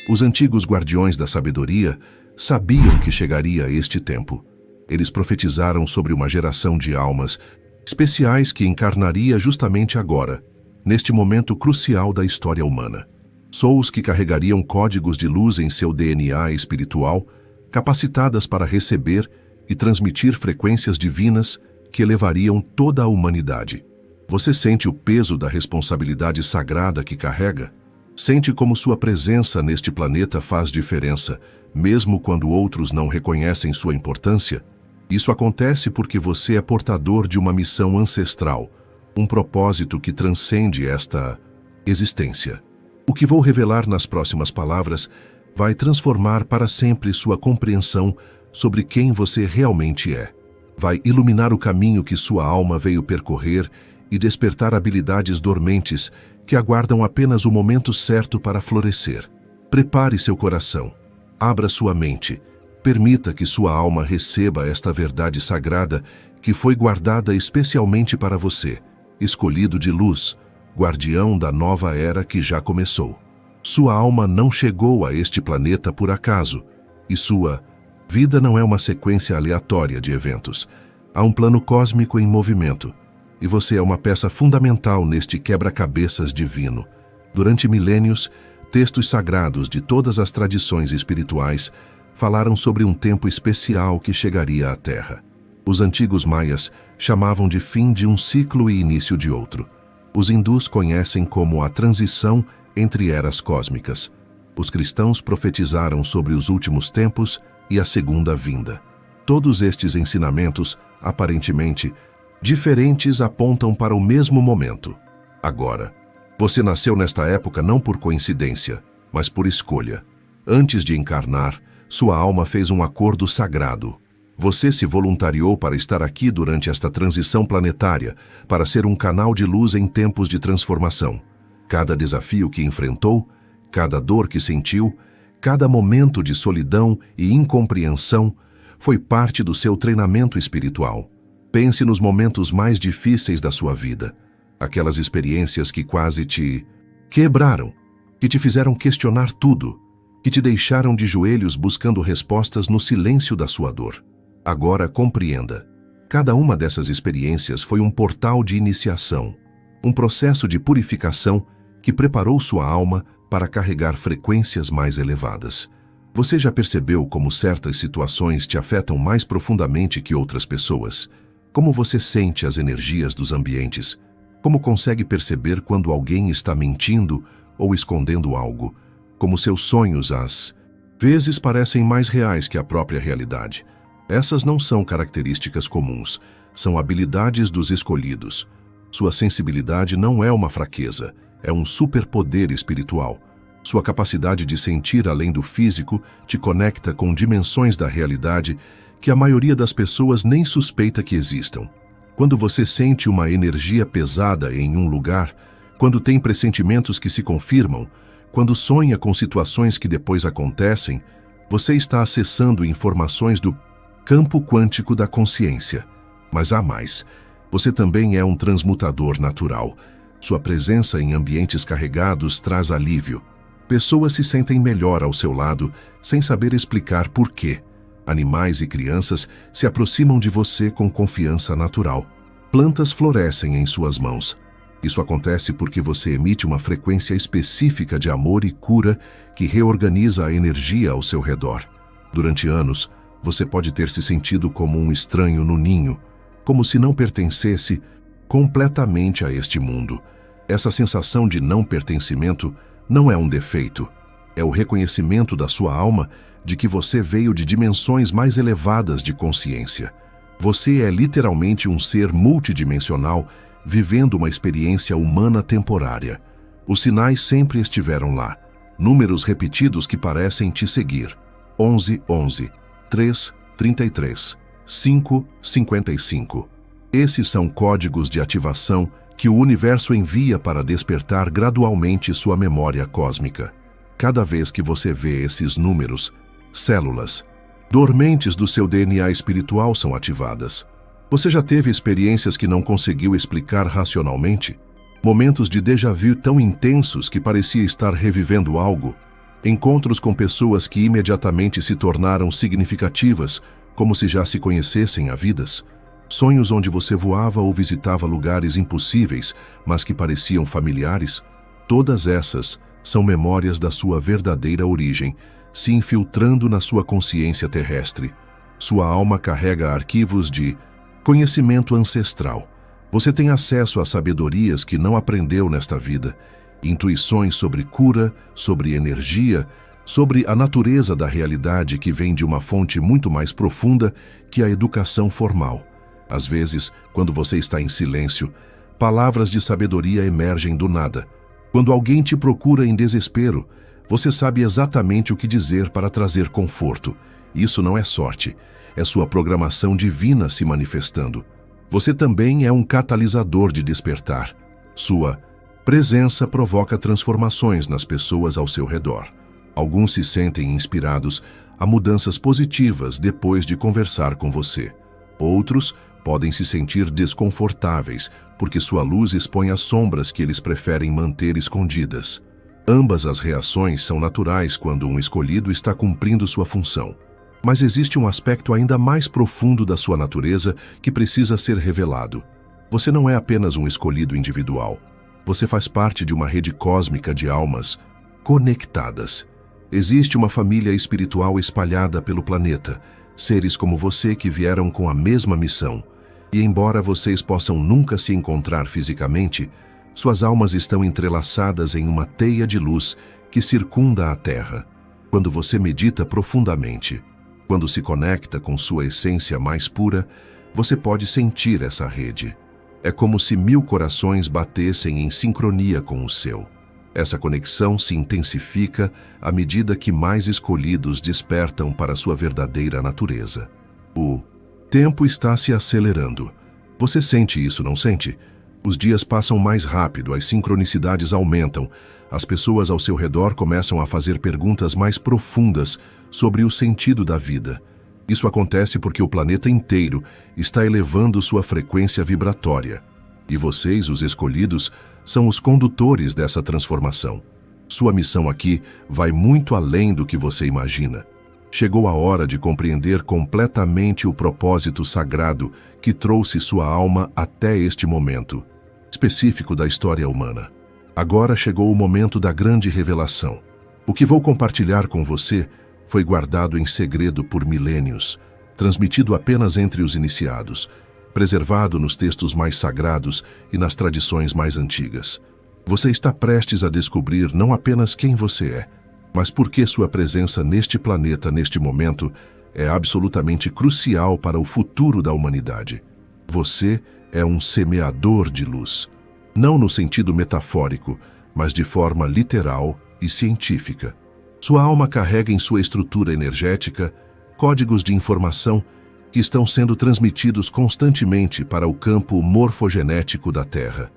Os antigos guardiões da sabedoria sabiam que chegaria este tempo. Eles profetizaram sobre uma geração de almas especiais que encarnaria justamente agora, neste momento crucial da história humana. Souls que carregariam códigos de luz em seu DNA espiritual, capacitadas para receber e transmitir frequências divinas que elevariam toda a humanidade. Você sente o peso da responsabilidade sagrada que carrega? Sente como sua presença neste planeta faz diferença, mesmo quando outros não reconhecem sua importância? Isso acontece porque você é portador de uma missão ancestral, um propósito que transcende esta existência. O que vou revelar nas próximas palavras vai transformar para sempre sua compreensão sobre quem você realmente é. Vai iluminar o caminho que sua alma veio percorrer e despertar habilidades dormentes que aguardam apenas o momento certo para florescer. Prepare seu coração, abra sua mente, permita que sua alma receba esta verdade sagrada que foi guardada especialmente para você, escolhido de luz, guardião da nova era que já começou. Sua alma não chegou a este planeta por acaso, e sua vida não é uma sequência aleatória de eventos. Há um plano cósmico em movimento, e você é uma peça fundamental neste quebra-cabeças divino. Durante milênios, textos sagrados de todas as tradições espirituais falaram sobre um tempo especial que chegaria à Terra. Os antigos maias chamavam de fim de um ciclo e início de outro. Os hindus conhecem como a transição entre eras cósmicas. Os cristãos profetizaram sobre os últimos tempos e a segunda vinda. Todos estes ensinamentos, aparentemente diferentes, apontam para o mesmo momento. Agora, você nasceu nesta época não por coincidência, mas por escolha. Antes de encarnar, sua alma fez um acordo sagrado. Você se voluntariou para estar aqui durante esta transição planetária, para ser um canal de luz em tempos de transformação. Cada desafio que enfrentou, cada dor que sentiu, cada momento de solidão e incompreensão foi parte do seu treinamento espiritual. Pense nos momentos mais difíceis da sua vida, aquelas experiências que quase te quebraram, que te fizeram questionar tudo, que te deixaram de joelhos buscando respostas no silêncio da sua dor. Agora compreenda, cada uma dessas experiências foi um portal de iniciação, um processo de purificação que preparou sua alma para carregar frequências mais elevadas. Você já percebeu como certas situações te afetam mais profundamente que outras pessoas? Como você sente as energias dos ambientes? Como consegue perceber quando alguém está mentindo ou escondendo algo? Como seus sonhos às vezes parecem mais reais que a própria realidade? Essas não são características comuns, são habilidades dos escolhidos. Sua sensibilidade não é uma fraqueza, é um superpoder espiritual. Sua capacidade de sentir além do físico te conecta com dimensões da realidade que a maioria das pessoas nem suspeita que existam. Quando você sente uma energia pesada em um lugar, Quando tem pressentimentos que se confirmam, quando sonha com situações que depois acontecem, você está acessando informações do campo quântico da consciência. Mas há mais. Você também é um transmutador natural. Sua presença em ambientes carregados traz alívio. Pessoas se sentem melhor ao seu lado, sem saber explicar por quê. Animais e crianças se aproximam de você com confiança natural. Plantas florescem em suas mãos. Isso acontece porque você emite uma frequência específica de amor e cura que reorganiza a energia ao seu redor. Durante anos, você pode ter se sentido como um estranho no ninho, como se não pertencesse completamente a este mundo. Essa sensação de não pertencimento não é um defeito, é o reconhecimento da sua alma de que você veio de dimensões mais elevadas de consciência. Você é literalmente um ser multidimensional vivendo uma experiência humana temporária. Os sinais sempre estiveram lá, números repetidos que parecem te seguir. 11, 11, 3, 33, 5, 55. Esses são códigos de ativação que o universo envia para despertar gradualmente sua memória cósmica. Cada vez que você vê esses números, células dormentes do seu DNA espiritual são ativadas. Você já teve experiências que não conseguiu explicar racionalmente? Momentos de déjà vu tão intensos que parecia estar revivendo algo? Encontros com pessoas que imediatamente se tornaram significativas, como se já se conhecessem há vidas? Sonhos onde você voava ou visitava lugares impossíveis, mas que pareciam familiares? Todas essas são memórias da sua verdadeira origem, se infiltrando na sua consciência terrestre. Sua alma carrega arquivos de conhecimento ancestral. Você tem acesso a sabedorias que não aprendeu nesta vida, intuições sobre cura, sobre energia, sobre a natureza da realidade que vem de uma fonte muito mais profunda que a educação formal. Às vezes, quando você está em silêncio, palavras de sabedoria emergem do nada. Quando alguém te procura em desespero, você sabe exatamente o que dizer para trazer conforto. Isso não é sorte, é sua programação divina se manifestando. Você também é um catalisador de despertar. Sua presença provoca transformações nas pessoas ao seu redor. Alguns se sentem inspirados a mudanças positivas depois de conversar com você. Outros podem se sentir desconfortáveis porque sua luz expõe as sombras que eles preferem manter escondidas. Ambas as reações são naturais quando um escolhido está cumprindo sua função. Mas existe um aspecto ainda mais profundo da sua natureza que precisa ser revelado. Você não é apenas um escolhido individual. Você faz parte de uma rede cósmica de almas conectadas. Existe uma família espiritual espalhada pelo planeta, seres como você que vieram com a mesma missão. E embora vocês possam nunca se encontrar fisicamente, suas almas estão entrelaçadas em uma teia de luz que circunda a Terra. Quando você medita profundamente, quando se conecta com sua essência mais pura, você pode sentir essa rede. É como se 1000 corações batessem em sincronia com o seu. Essa conexão se intensifica à medida que mais escolhidos despertam para sua verdadeira natureza. O tempo está se acelerando. Você sente isso, não sente? Os dias passam mais rápido, as sincronicidades aumentam, as pessoas ao seu redor começam a fazer perguntas mais profundas sobre o sentido da vida. Isso acontece porque o planeta inteiro está elevando sua frequência vibratória. E vocês, os escolhidos, são os condutores dessa transformação. Sua missão aqui vai muito além do que você imagina. Chegou a hora de compreender completamente o propósito sagrado que trouxe sua alma até este momento específico da história humana. Agora chegou o momento da grande revelação. O que vou compartilhar com você foi guardado em segredo por milênios, transmitido apenas entre os iniciados, preservado nos textos mais sagrados e nas tradições mais antigas. Você está prestes a descobrir não apenas quem você é, mas por que sua presença neste planeta, neste momento, é absolutamente crucial para o futuro da humanidade. Você é um semeador de luz. Não no sentido metafórico, mas de forma literal e científica. Sua alma carrega em sua estrutura energética códigos de informação que estão sendo transmitidos constantemente para o campo morfogenético da Terra.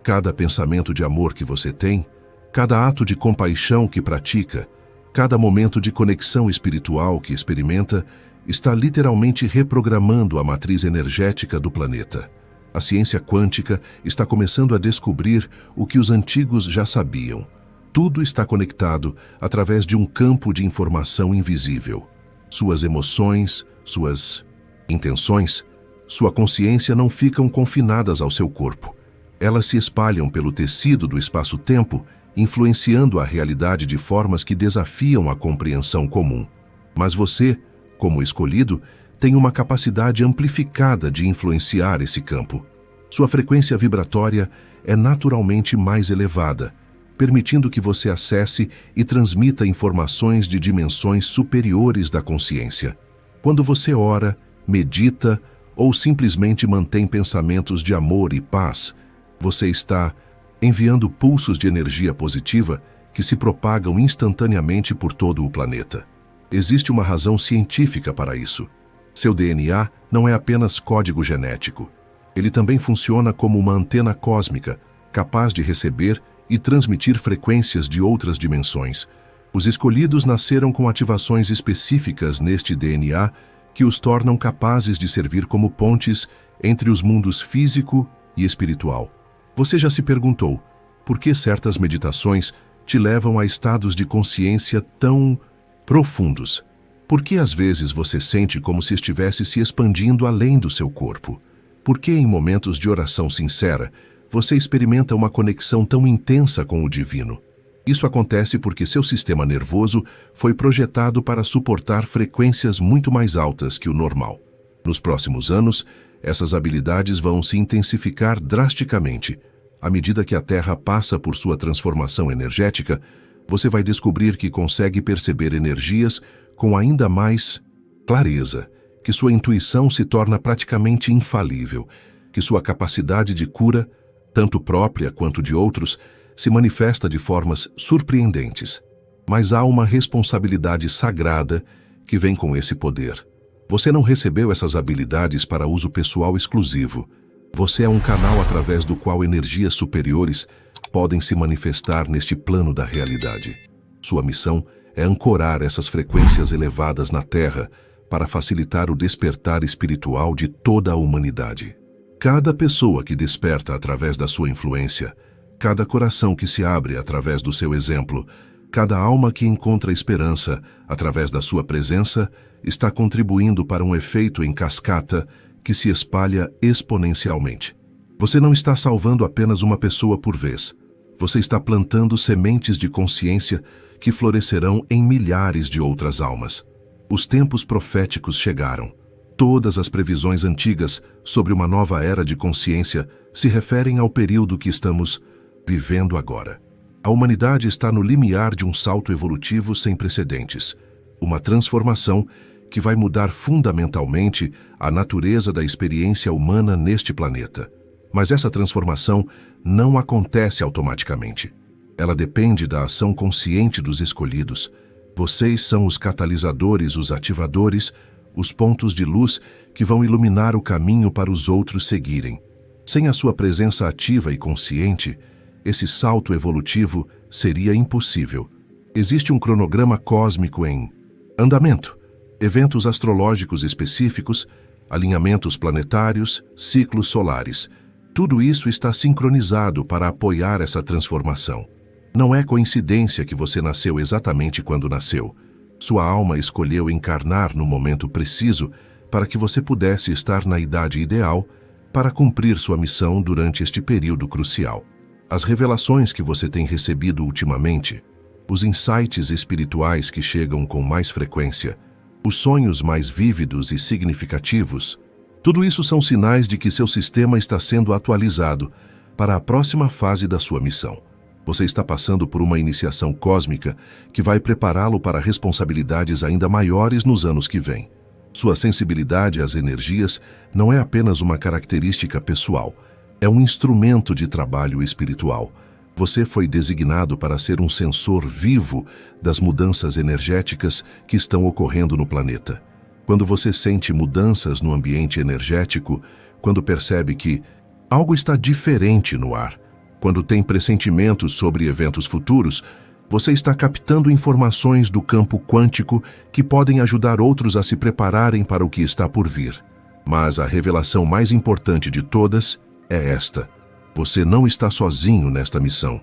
Cada pensamento de amor que você tem, cada ato de compaixão que pratica, cada momento de conexão espiritual que experimenta, está literalmente reprogramando a matriz energética do planeta. A ciência quântica está começando a descobrir o que os antigos já sabiam. Tudo está conectado através de um campo de informação invisível. Suas emoções, suas intenções, sua consciência não ficam confinadas ao seu corpo. Elas se espalham pelo tecido do espaço-tempo, influenciando a realidade de formas que desafiam a compreensão comum. Mas você, como escolhido, tem uma capacidade amplificada de influenciar esse campo. Sua frequência vibratória é naturalmente mais elevada, permitindo que você acesse e transmita informações de dimensões superiores da consciência. Quando você ora, medita ou simplesmente mantém pensamentos de amor e paz, você está enviando pulsos de energia positiva que se propagam instantaneamente por todo o planeta. Existe uma razão científica para isso. Seu DNA não é apenas código genético. Ele também funciona como uma antena cósmica, capaz de receber e transmitir frequências de outras dimensões. Os escolhidos nasceram com ativações específicas neste DNA que os tornam capazes de servir como pontes entre os mundos físico e espiritual. Você já se perguntou por que certas meditações te levam a estados de consciência tão profundos? Por que às vezes você sente como se estivesse se expandindo além do seu corpo? Por que em momentos de oração sincera você experimenta uma conexão tão intensa com o divino? Isso acontece porque seu sistema nervoso foi projetado para suportar frequências muito mais altas que o normal. Nos próximos anos, essas habilidades vão se intensificar drasticamente. À medida que a Terra passa por sua transformação energética, você vai descobrir que consegue perceber energias com ainda mais clareza, que sua intuição se torna praticamente infalível, que sua capacidade de cura, tanto própria quanto de outros, se manifesta de formas surpreendentes. Mas há uma responsabilidade sagrada que vem com esse poder. Você não recebeu essas habilidades para uso pessoal exclusivo. Você é um canal através do qual energias superiores podem se manifestar neste plano da realidade. Sua missão é ancorar essas frequências elevadas na Terra para facilitar o despertar espiritual de toda a humanidade. Cada pessoa que desperta através da sua influência, cada coração que se abre através do seu exemplo, cada alma que encontra esperança através da sua presença, está contribuindo para um efeito em cascata que se espalha exponencialmente. Você não está salvando apenas uma pessoa por vez. Você está plantando sementes de consciência que florescerão em milhares de outras almas. Os tempos proféticos chegaram. Todas as previsões antigas sobre uma nova era de consciência se referem ao período que estamos vivendo agora. A humanidade está no limiar de um salto evolutivo sem precedentes, uma transformação que vai mudar fundamentalmente a natureza da experiência humana neste planeta. Mas essa transformação não acontece automaticamente. Ela depende da ação consciente dos escolhidos. Vocês são os catalisadores, os ativadores, os pontos de luz que vão iluminar o caminho para os outros seguirem. Sem a sua presença ativa e consciente, esse salto evolutivo seria impossível. Existe um cronograma cósmico em andamento, eventos astrológicos específicos, alinhamentos planetários, ciclos solares. Tudo isso está sincronizado para apoiar essa transformação. Não é coincidência que você nasceu exatamente quando nasceu. Sua alma escolheu encarnar no momento preciso para que você pudesse estar na idade ideal para cumprir sua missão durante este período crucial. As revelações que você tem recebido ultimamente, os insights espirituais que chegam com mais frequência, os sonhos mais vívidos e significativos, tudo isso são sinais de que seu sistema está sendo atualizado para a próxima fase da sua missão. Você está passando por uma iniciação cósmica que vai prepará-lo para responsabilidades ainda maiores nos anos que vêm. Sua sensibilidade às energias não é apenas uma característica pessoal, é um instrumento de trabalho espiritual. Você foi designado para ser um sensor vivo das mudanças energéticas que estão ocorrendo no planeta. Quando você sente mudanças no ambiente energético, quando percebe que algo está diferente no ar, Quando tem pressentimentos sobre eventos futuros, você está captando informações do campo quântico que podem ajudar outros a se prepararem para o que está por vir. Mas a revelação mais importante de todas é esta: você não está sozinho nesta missão.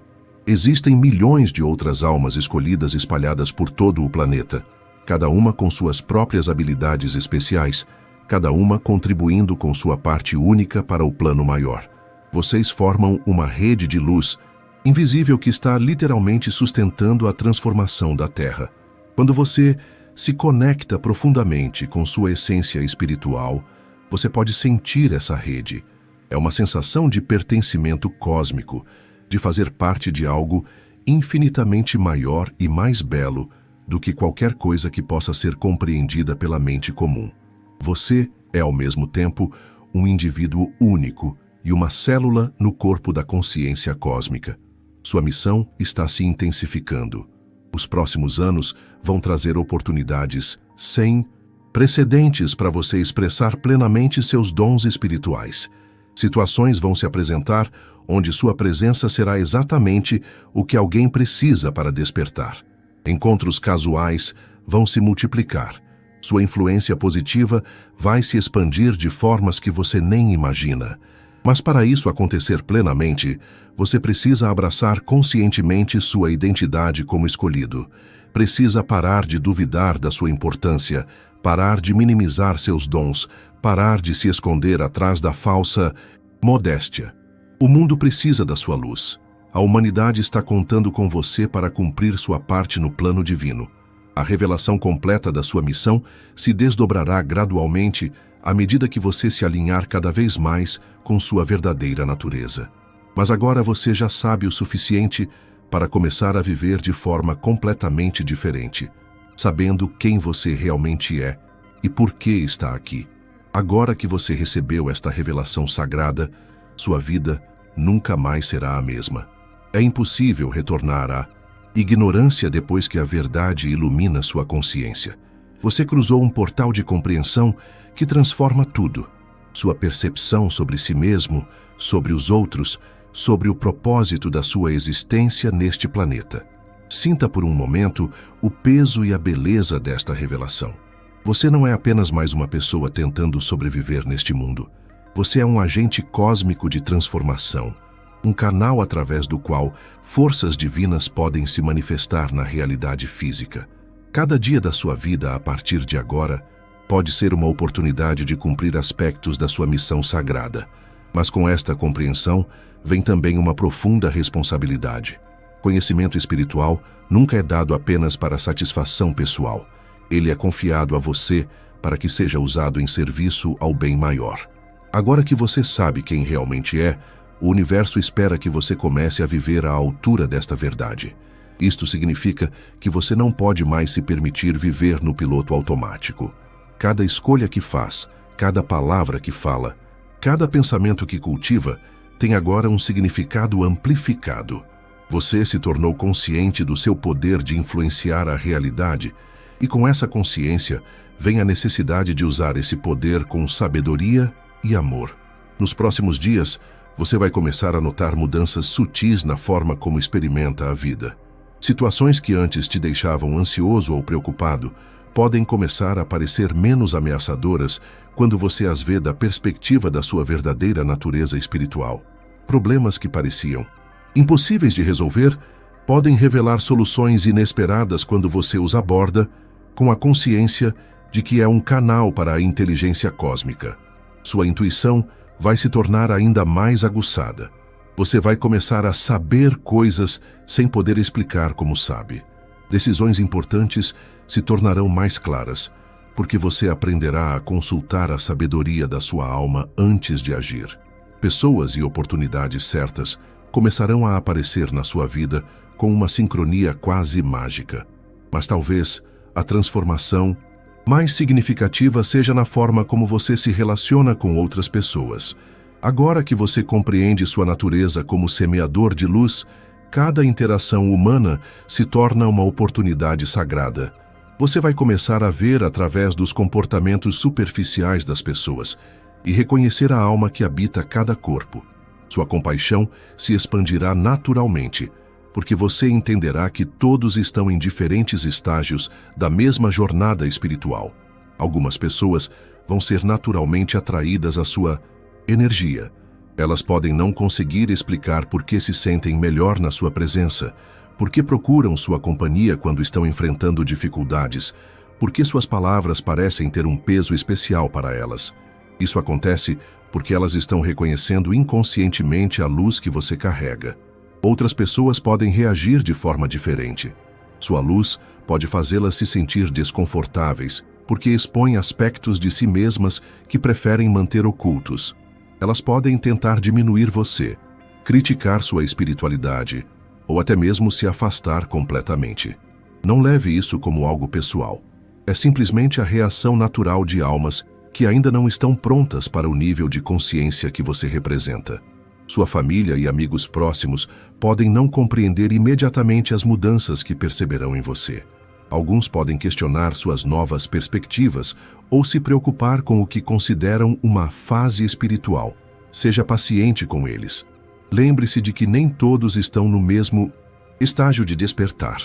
Existem milhões de outras almas escolhidas espalhadas por todo o planeta, cada uma com suas próprias habilidades especiais, cada uma contribuindo com sua parte única para o plano maior. Vocês formam uma rede de luz invisível que está literalmente sustentando a transformação da Terra. Quando você se conecta profundamente com sua essência espiritual, você pode sentir essa rede. É uma sensação de pertencimento cósmico, de fazer parte de algo infinitamente maior e mais belo do que qualquer coisa que possa ser compreendida pela mente comum. Você é, ao mesmo tempo, um indivíduo único e uma célula no corpo da consciência cósmica. Sua missão está se intensificando. Os próximos anos vão trazer oportunidades sem precedentes para você expressar plenamente seus dons espirituais. Situações vão se apresentar onde sua presença será exatamente o que alguém precisa para despertar. Encontros casuais vão se multiplicar. Sua influência positiva vai se expandir de formas que você nem imagina. Mas para isso acontecer plenamente, você precisa abraçar conscientemente sua identidade como escolhido. Precisa parar de duvidar da sua importância, parar de minimizar seus dons, parar de se esconder atrás da falsa modéstia. O mundo precisa da sua luz. A humanidade está contando com você para cumprir sua parte no plano divino. A revelação completa da sua missão se desdobrará gradualmente à medida que você se alinhar cada vez mais com sua verdadeira natureza. Mas agora você já sabe o suficiente para começar a viver de forma completamente diferente, sabendo quem você realmente é e por que está aqui. Agora que você recebeu esta revelação sagrada, sua vida nunca mais será a mesma. É impossível retornar à ignorância depois que a verdade ilumina sua consciência. Você cruzou um portal de compreensão que transforma tudo. Sua percepção sobre si mesmo, sobre os outros, sobre o propósito da sua existência neste planeta. Sinta por um momento o peso e a beleza desta revelação. Você não é apenas mais uma pessoa tentando sobreviver neste mundo. Você é um agente cósmico de transformação, um canal através do qual forças divinas podem se manifestar na realidade física. Cada dia da sua vida, a partir de agora, pode ser uma oportunidade de cumprir aspectos da sua missão sagrada. Mas com esta compreensão, vem também uma profunda responsabilidade. Conhecimento espiritual nunca é dado apenas para satisfação pessoal. Ele é confiado a você para que seja usado em serviço ao bem maior. Agora que você sabe quem realmente é, o universo espera que você comece a viver à altura desta verdade. Isto significa que você não pode mais se permitir viver no piloto automático. Cada escolha que faz, cada palavra que fala, cada pensamento que cultiva, tem agora um significado amplificado. Você se tornou consciente do seu poder de influenciar a realidade, e com essa consciência vem a necessidade de usar esse poder com sabedoria e amor. Nos próximos dias, você vai começar a notar mudanças sutis na forma como experimenta a vida. Situações que antes te deixavam ansioso ou preocupado podem começar a parecer menos ameaçadoras quando você as vê da perspectiva da sua verdadeira natureza espiritual. Problemas que pareciam impossíveis de resolver podem revelar soluções inesperadas quando você os aborda com a consciência de que é um canal para a inteligência cósmica. Sua intuição vai se tornar ainda mais aguçada. Você vai começar a saber coisas sem poder explicar como sabe. Decisões importantes se tornarão mais claras, porque você aprenderá a consultar a sabedoria da sua alma antes de agir. Pessoas e oportunidades certas começarão a aparecer na sua vida com uma sincronia quase mágica. Mas talvez a transformação mais significativa seja na forma como você se relaciona com outras pessoas. Agora que você compreende sua natureza como semeador de luz, cada interação humana se torna uma oportunidade sagrada. Você vai começar a ver através dos comportamentos superficiais das pessoas e reconhecer a alma que habita cada corpo. Sua compaixão se expandirá naturalmente, porque você entenderá que todos estão em diferentes estágios da mesma jornada espiritual. Algumas pessoas vão ser naturalmente atraídas à sua energia. Elas podem não conseguir explicar por que se sentem melhor na sua presença, por que procuram sua companhia quando estão enfrentando dificuldades, por que suas palavras parecem ter um peso especial para elas. Isso acontece porque elas estão reconhecendo inconscientemente a luz que você carrega. Outras pessoas podem reagir de forma diferente. Sua luz pode fazê-las se sentir desconfortáveis, porque expõe aspectos de si mesmas que preferem manter ocultos. Elas podem tentar diminuir você, criticar sua espiritualidade, ou até mesmo se afastar completamente. Não leve isso como algo pessoal. É simplesmente a reação natural de almas que ainda não estão prontas para o nível de consciência que você representa. Sua família e amigos próximos podem não compreender imediatamente as mudanças que perceberão em você. Alguns podem questionar suas novas perspectivas ou se preocupar com o que consideram uma fase espiritual. Seja paciente com eles. Lembre-se de que nem todos estão no mesmo estágio de despertar,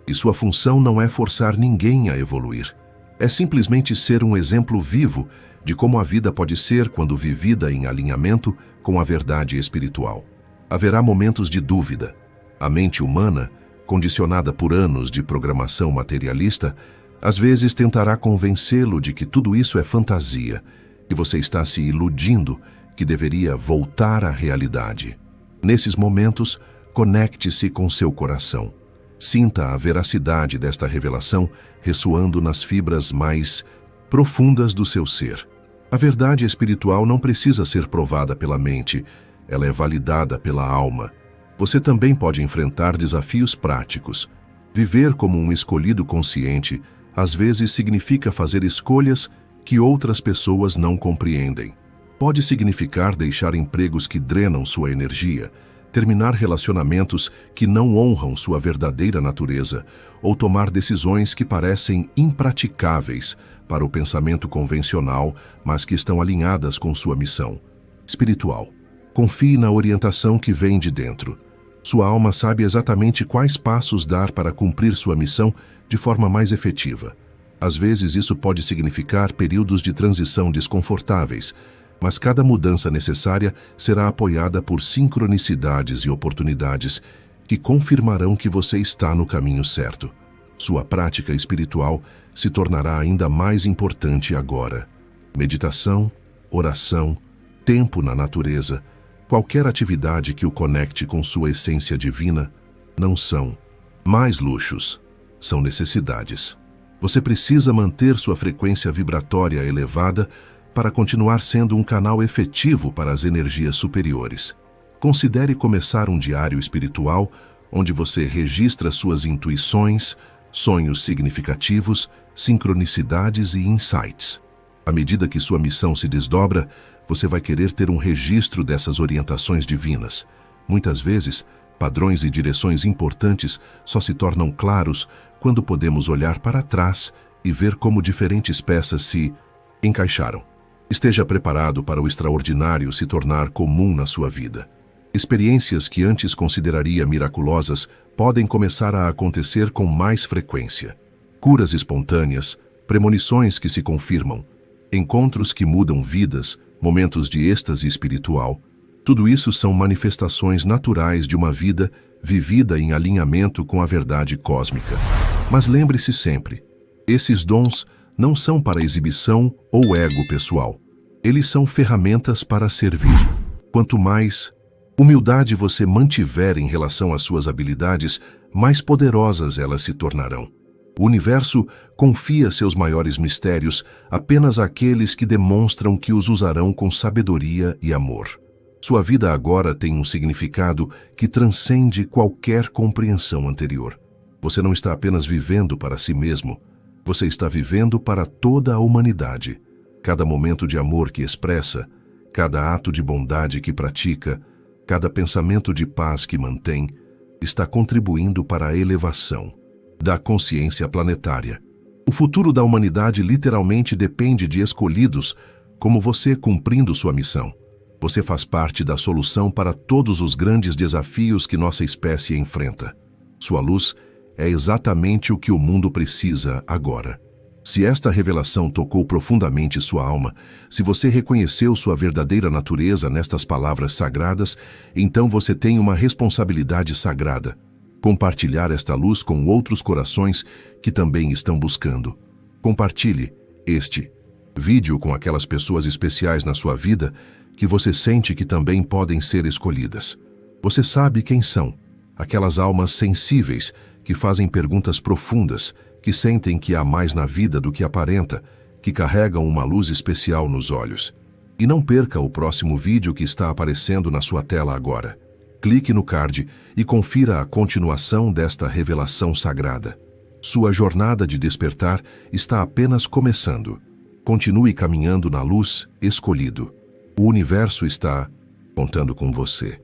e sua função não é forçar ninguém a evoluir. É simplesmente ser um exemplo vivo de como a vida pode ser quando vivida em alinhamento com a verdade espiritual. Haverá momentos de dúvida. A mente humana, condicionada por anos de programação materialista, às vezes tentará convencê-lo de que tudo isso é fantasia, que você está se iludindo, que deveria voltar à realidade. Nesses momentos, conecte-se com seu coração. Sinta a veracidade desta revelação ressoando nas fibras mais profundas do seu ser. A verdade espiritual não precisa ser provada pela mente, ela é validada pela alma. Você também pode enfrentar desafios práticos. Viver como um escolhido consciente às vezes significa fazer escolhas que outras pessoas não compreendem. Pode significar deixar empregos que drenam sua energia, terminar relacionamentos que não honram sua verdadeira natureza ou tomar decisões que parecem impraticáveis para o pensamento convencional, mas que estão alinhadas com sua missão espiritual. Confie na orientação que vem de dentro. Sua alma sabe exatamente quais passos dar para cumprir sua missão de forma mais efetiva. Às vezes isso pode significar períodos de transição desconfortáveis, mas cada mudança necessária será apoiada por sincronicidades e oportunidades que confirmarão que você está no caminho certo. Sua prática espiritual se tornará ainda mais importante agora. Meditação, oração, tempo na natureza, qualquer atividade que o conecte com sua essência divina, não são mais luxos, são necessidades. Você precisa manter sua frequência vibratória elevada para continuar sendo um canal efetivo para as energias superiores. Considere começar um diário espiritual onde você registra suas intuições, sonhos significativos, sincronicidades e insights. À medida que sua missão se desdobra, você vai querer ter um registro dessas orientações divinas. Muitas vezes, padrões e direções importantes só se tornam claros quando podemos olhar para trás e ver como diferentes peças se encaixaram. Esteja preparado para o extraordinário se tornar comum na sua vida. Experiências que antes consideraria miraculosas podem começar a acontecer com mais frequência. Curas espontâneas, premonições que se confirmam, encontros que mudam vidas, momentos de êxtase espiritual. Tudo isso são manifestações naturais de uma vida vivida em alinhamento com a verdade cósmica. Mas lembre-se sempre, esses dons não são para exibição ou ego pessoal. Eles são ferramentas para servir. Quanto mais humildade você mantiver em relação às suas habilidades, mais poderosas elas se tornarão. O universo confia seus maiores mistérios apenas àqueles que demonstram que os usarão com sabedoria e amor. Sua vida agora tem um significado que transcende qualquer compreensão anterior. Você não está apenas vivendo para si mesmo, você está vivendo para toda a humanidade. Cada momento de amor que expressa, cada ato de bondade que pratica, cada pensamento de paz que mantém, está contribuindo para a elevação da consciência planetária. O futuro da humanidade literalmente depende de escolhidos como você cumprindo sua missão. Você faz parte da solução para todos os grandes desafios que nossa espécie enfrenta. Sua luz é exatamente o que o mundo precisa agora. Se esta revelação tocou profundamente sua alma, se você reconheceu sua verdadeira natureza nestas palavras sagradas, então você tem uma responsabilidade sagrada: compartilhar esta luz com outros corações que também estão buscando. Compartilhe este vídeo com aquelas pessoas especiais na sua vida que você sente que também podem ser escolhidas. Você sabe quem são, aquelas almas sensíveis que fazem perguntas profundas, que sentem que há mais na vida do que aparenta, que carregam uma luz especial nos olhos. E não perca o próximo vídeo que está aparecendo na sua tela agora. Clique no card e confira a continuação desta revelação sagrada. Sua jornada de despertar está apenas começando. Continue caminhando na luz, escolhido. O universo está contando com você.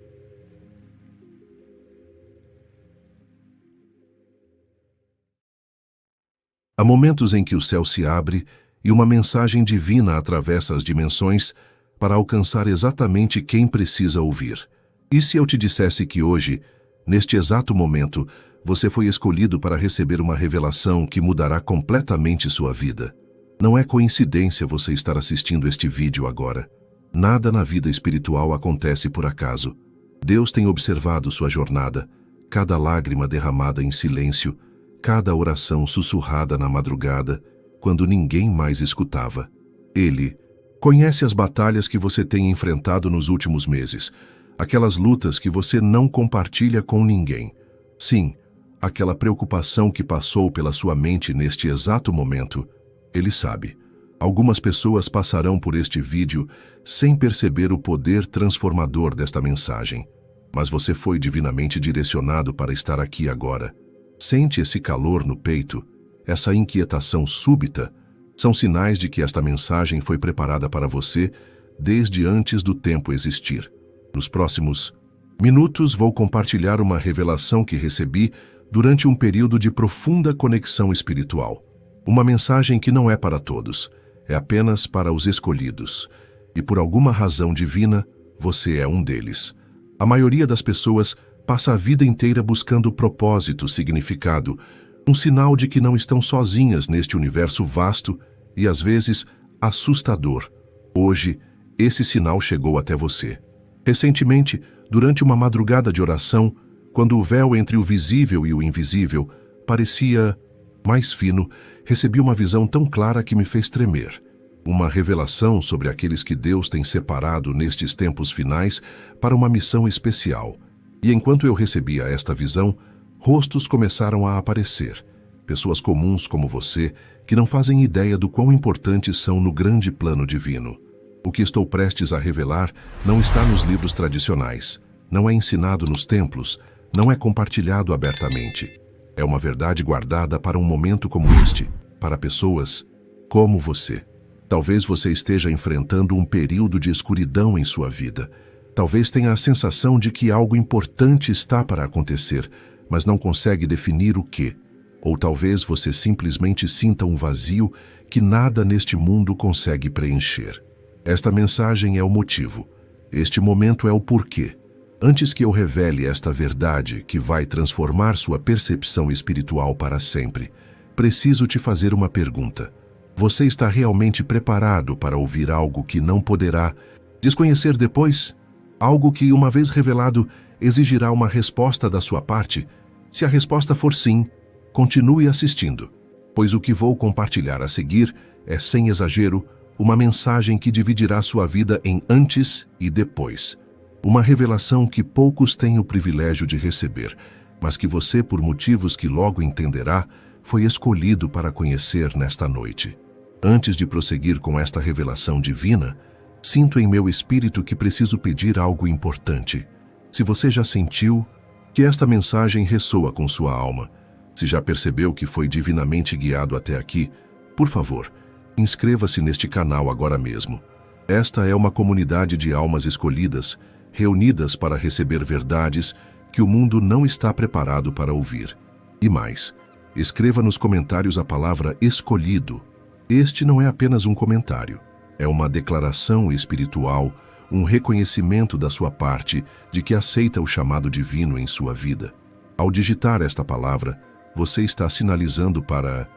Há momentos em que o céu se abre e uma mensagem divina atravessa as dimensões para alcançar exatamente quem precisa ouvir. E se eu te dissesse que hoje, neste exato momento, você foi escolhido para receber uma revelação que mudará completamente sua vida? Não é coincidência você estar assistindo este vídeo agora. Nada na vida espiritual acontece por acaso. Deus tem observado sua jornada, cada lágrima derramada em silêncio, cada oração sussurrada na madrugada, quando ninguém mais escutava. Ele conhece as batalhas que você tem enfrentado nos últimos meses, aquelas lutas que você não compartilha com ninguém. Sim, aquela preocupação que passou pela sua mente neste exato momento. Ele sabe. Algumas pessoas passarão por este vídeo sem perceber o poder transformador desta mensagem. Mas você foi divinamente direcionado para estar aqui agora. Sente esse calor no peito, essa inquietação súbita? São sinais de que esta mensagem foi preparada para você desde antes do tempo existir. Nos próximos minutos vou compartilhar uma revelação que recebi durante um período de profunda conexão espiritual. Uma mensagem que não é para todos, é apenas para os escolhidos. E por alguma razão divina, você é um deles. A maioria das pessoas passa a vida inteira buscando propósito, significado, um sinal de que não estão sozinhas neste universo vasto e, às vezes, assustador. Hoje, esse sinal chegou até você. Recentemente, durante uma madrugada de oração, quando o véu entre o visível e o invisível parecia mais fino, recebi uma visão tão clara que me fez tremer. Uma revelação sobre aqueles que Deus tem separado nestes tempos finais para uma missão especial. E enquanto eu recebia esta visão, rostos começaram a aparecer. Pessoas comuns como você, que não fazem ideia do quão importantes são no grande plano divino. O que estou prestes a revelar não está nos livros tradicionais, não é ensinado nos templos, não é compartilhado abertamente. É uma verdade guardada para um momento como este, para pessoas como você. Talvez você esteja enfrentando um período de escuridão em sua vida. Talvez tenha a sensação de que algo importante está para acontecer, mas não consegue definir o que. Ou talvez você simplesmente sinta um vazio que nada neste mundo consegue preencher. Esta mensagem é o motivo. Este momento é o porquê. Antes que eu revele esta verdade que vai transformar sua percepção espiritual para sempre, preciso te fazer uma pergunta. Você está realmente preparado para ouvir algo que não poderá desconhecer depois? Algo que, uma vez revelado, exigirá uma resposta da sua parte? Se a resposta for sim, continue assistindo, pois o que vou compartilhar a seguir é, sem exagero, uma mensagem que dividirá sua vida em antes e depois. Uma revelação que poucos têm o privilégio de receber, mas que você, por motivos que logo entenderá, foi escolhido para conhecer nesta noite. Antes de prosseguir com esta revelação divina, sinto em meu espírito que preciso pedir algo importante. Se você já sentiu que esta mensagem ressoa com sua alma, se já percebeu que foi divinamente guiado até aqui, por favor, inscreva-se neste canal agora mesmo. Esta é uma comunidade de almas escolhidas, reunidas para receber verdades que o mundo não está preparado para ouvir. E mais, escreva nos comentários a palavra escolhido. Este não é apenas um comentário, é uma declaração espiritual, um reconhecimento da sua parte de que aceita o chamado divino em sua vida. Ao digitar esta palavra, você está sinalizando para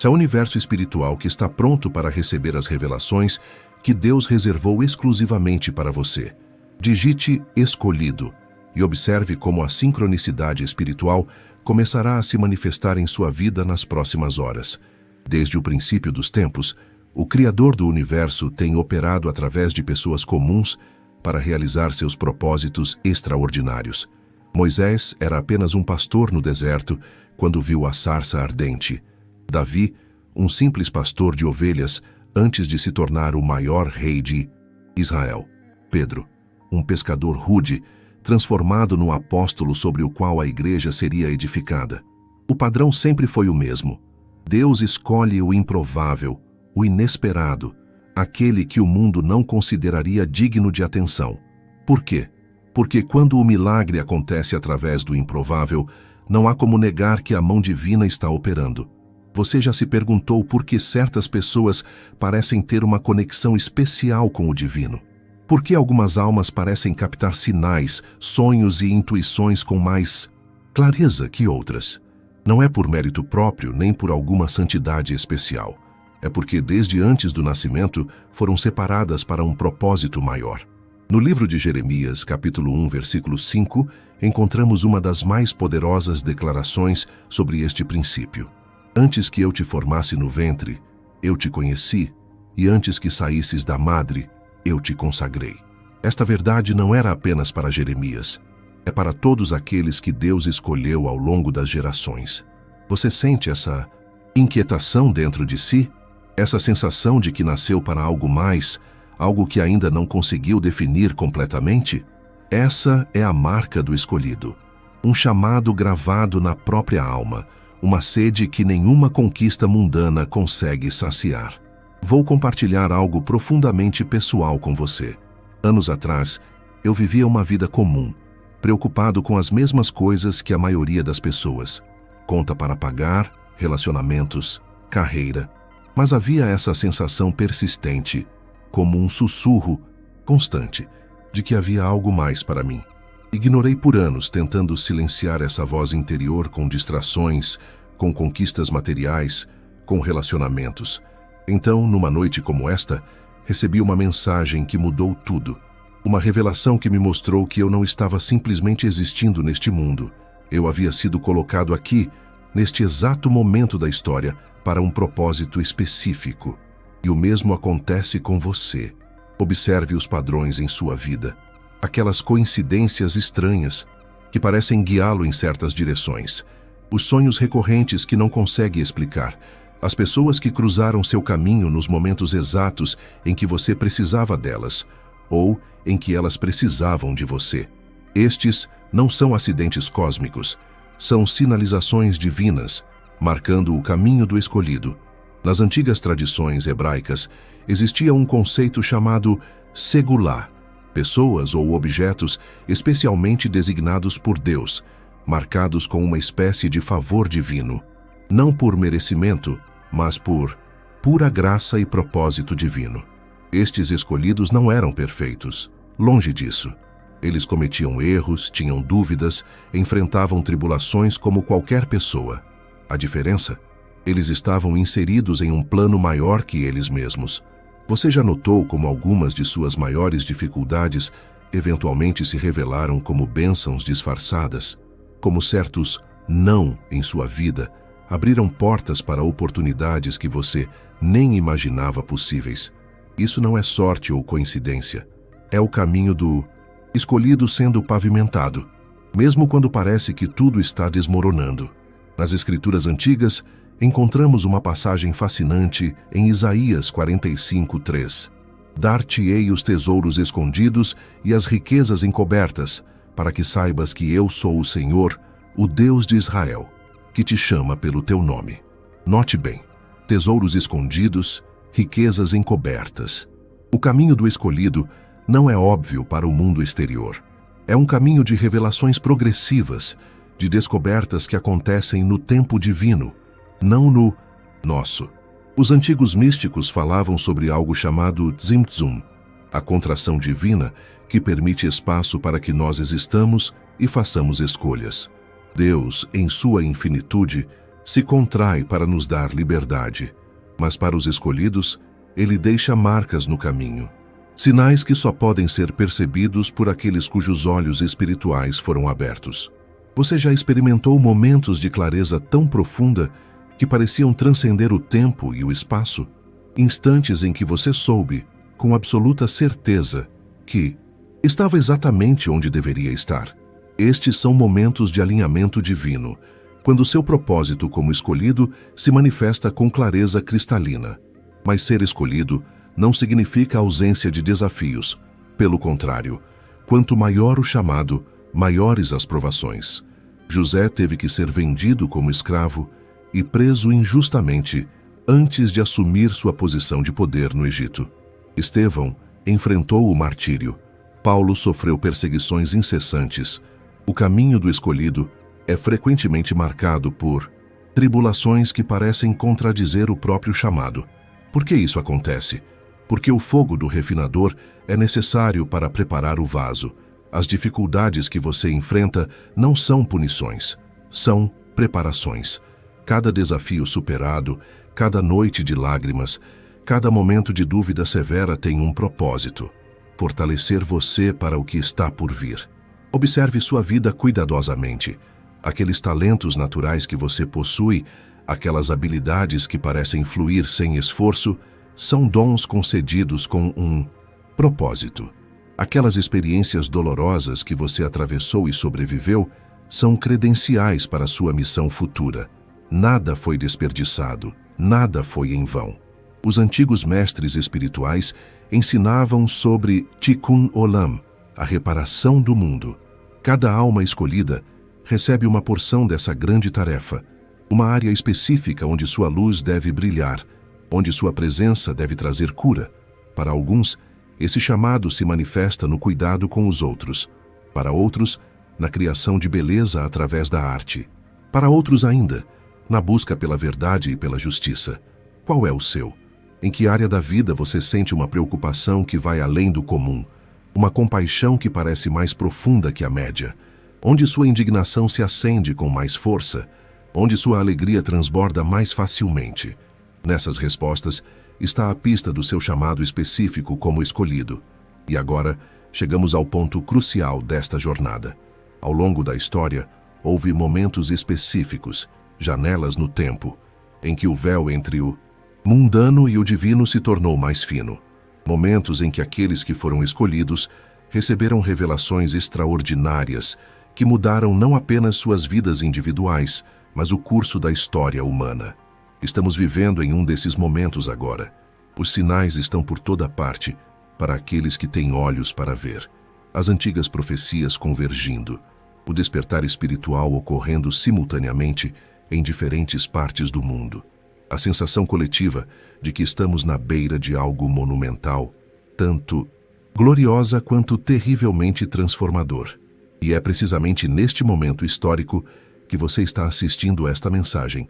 o universo espiritual que está pronto para receber as revelações que Deus reservou exclusivamente para você. Digite escolhido e observe como a sincronicidade espiritual começará a se manifestar em sua vida nas próximas horas. Desde o princípio dos tempos, o Criador do Universo tem operado através de pessoas comuns para realizar seus propósitos extraordinários. Moisés era apenas um pastor no deserto quando viu a sarça ardente. Davi, um simples pastor de ovelhas antes de se tornar o maior rei de Israel. Pedro, um pescador rude, transformado no apóstolo sobre o qual a igreja seria edificada. O padrão sempre foi o mesmo. Deus escolhe o improvável, o inesperado, aquele que o mundo não consideraria digno de atenção. Por quê? Porque quando o milagre acontece através do improvável, não há como negar que a mão divina está operando. Você já se perguntou por que certas pessoas parecem ter uma conexão especial com o divino? Por que algumas almas parecem captar sinais, sonhos e intuições com mais clareza que outras? Não é por mérito próprio nem por alguma santidade especial. É porque desde antes do nascimento foram separadas para um propósito maior. No livro de Jeremias, capítulo 1, versículo 5, encontramos uma das mais poderosas declarações sobre este princípio. Antes que eu te formasse no ventre, eu te conheci, e antes que saísses da madre, eu te consagrei. Esta verdade não era apenas para Jeremias, é para todos aqueles que Deus escolheu ao longo das gerações. Você sente essa inquietação dentro de si? Essa sensação de que nasceu para algo mais, algo que ainda não conseguiu definir completamente? Essa é a marca do escolhido. Um chamado gravado na própria alma, uma sede que nenhuma conquista mundana consegue saciar. Vou compartilhar algo profundamente pessoal com você. Anos atrás, eu vivia uma vida comum, preocupado com as mesmas coisas que a maioria das pessoas. Conta para pagar, relacionamentos, carreira. Mas havia essa sensação persistente, como um sussurro constante, de que havia algo mais para mim. Ignorei por anos tentando silenciar essa voz interior com distrações, com conquistas materiais, com relacionamentos. Então, numa noite como esta, recebi uma mensagem que mudou tudo. Uma revelação que me mostrou que eu não estava simplesmente existindo neste mundo. Eu havia sido colocado aqui, neste exato momento da história, para um propósito específico. E o mesmo acontece com você. Observe os padrões em sua vida. Aquelas coincidências estranhas que parecem guiá-lo em certas direções. Os sonhos recorrentes que não consegue explicar. As pessoas que cruzaram seu caminho nos momentos exatos em que você precisava delas, ou em que elas precisavam de você. Estes não são acidentes cósmicos, são sinalizações divinas, marcando o caminho do escolhido. Nas antigas tradições hebraicas, existia um conceito chamado segulá, pessoas ou objetos especialmente designados por Deus, marcados com uma espécie de favor divino, não por merecimento, mas por pura graça e propósito divino. Estes escolhidos não eram perfeitos, longe disso. Eles cometiam erros, tinham dúvidas, enfrentavam tribulações como qualquer pessoa. A diferença? Eles estavam inseridos em um plano maior que eles mesmos. Você já notou como algumas de suas maiores dificuldades eventualmente se revelaram como bênçãos disfarçadas? Como certos não em sua vida abriram portas para oportunidades que você nem imaginava possíveis. Isso não é sorte ou coincidência. É o caminho do escolhido sendo pavimentado, mesmo quando parece que tudo está desmoronando. Nas Escrituras Antigas, encontramos uma passagem fascinante em Isaías 45:3. Dar-te-ei os tesouros escondidos e as riquezas encobertas, para que saibas que eu sou o Senhor, o Deus de Israel, que te chama pelo teu nome. Note bem, tesouros escondidos, riquezas encobertas. O caminho do escolhido não é óbvio para o mundo exterior. É um caminho de revelações progressivas, de descobertas que acontecem no tempo divino, não no nosso. Os antigos místicos falavam sobre algo chamado Tzimtzum, a contração divina que permite espaço para que nós existamos e façamos escolhas. Deus, em sua infinitude, se contrai para nos dar liberdade, mas para os escolhidos, ele deixa marcas no caminho, sinais que só podem ser percebidos por aqueles cujos olhos espirituais foram abertos. Você já experimentou momentos de clareza tão profunda que pareciam transcender o tempo e o espaço? Instantes em que você soube, com absoluta certeza, que estava exatamente onde deveria estar. Estes são momentos de alinhamento divino, quando seu propósito como escolhido se manifesta com clareza cristalina. Mas ser escolhido não significa ausência de desafios. Pelo contrário, quanto maior o chamado, maiores as provações. José teve que ser vendido como escravo e preso injustamente antes de assumir sua posição de poder no Egito. Estevão enfrentou o martírio. Paulo sofreu perseguições incessantes. O caminho do escolhido é frequentemente marcado por tribulações que parecem contradizer o próprio chamado. Por que isso acontece? Porque o fogo do refinador é necessário para preparar o vaso. As dificuldades que você enfrenta não são punições, são preparações. Cada desafio superado, cada noite de lágrimas, cada momento de dúvida severa tem um propósito: fortalecer você para o que está por vir. Observe sua vida cuidadosamente. Aqueles talentos naturais que você possui, aquelas habilidades que parecem fluir sem esforço, são dons concedidos com um propósito. Aquelas experiências dolorosas que você atravessou e sobreviveu são credenciais para sua missão futura. Nada foi desperdiçado, nada foi em vão. Os antigos mestres espirituais ensinavam sobre Tikkun Olam, a reparação do mundo. Cada alma escolhida recebe uma porção dessa grande tarefa, uma área específica onde sua luz deve brilhar, onde sua presença deve trazer cura. Para alguns, esse chamado se manifesta no cuidado com os outros. Para outros, na criação de beleza através da arte. Para outros ainda, na busca pela verdade e pela justiça. Qual é o seu? Em que área da vida você sente uma preocupação que vai além do comum? Uma compaixão que parece mais profunda que a média? Onde sua indignação se acende com mais força? Onde sua alegria transborda mais facilmente? Nessas respostas está a pista do seu chamado específico como escolhido. E agora, chegamos ao ponto crucial desta jornada. Ao longo da história, houve momentos específicos, janelas no tempo, em que o véu entre o mundano e o divino se tornou mais fino. Momentos em que aqueles que foram escolhidos receberam revelações extraordinárias que mudaram não apenas suas vidas individuais, mas o curso da história humana. Estamos vivendo em um desses momentos agora. Os sinais estão por toda parte para aqueles que têm olhos para ver. As antigas profecias convergindo, o despertar espiritual ocorrendo simultaneamente em diferentes partes do mundo. A sensação coletiva de que estamos na beira de algo monumental, tanto gloriosa quanto terrivelmente transformador. E é precisamente neste momento histórico que você está assistindo esta mensagem,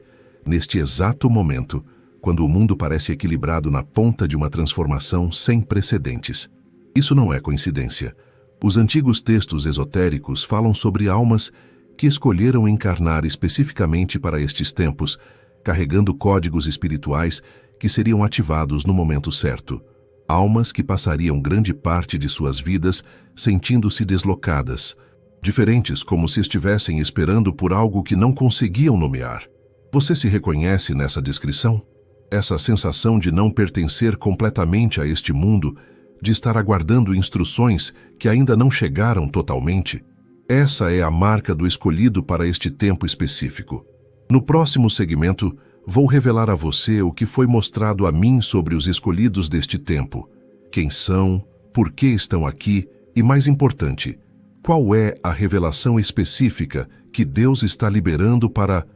neste exato momento, quando o mundo parece equilibrado na ponta de uma transformação sem precedentes. Isso não é coincidência. Os antigos textos esotéricos falam sobre almas que escolheram encarnar especificamente para estes tempos, carregando códigos espirituais que seriam ativados no momento certo. Almas que passariam grande parte de suas vidas sentindo-se deslocadas, diferentes como se estivessem esperando por algo que não conseguiam nomear. Você se reconhece nessa descrição? Essa sensação de não pertencer completamente a este mundo, de estar aguardando instruções que ainda não chegaram totalmente? Essa é a marca do escolhido para este tempo específico. No próximo segmento, vou revelar a você o que foi mostrado a mim sobre os escolhidos deste tempo. Quem são, por que estão aqui e, mais importante, qual é a revelação específica que Deus está liberando para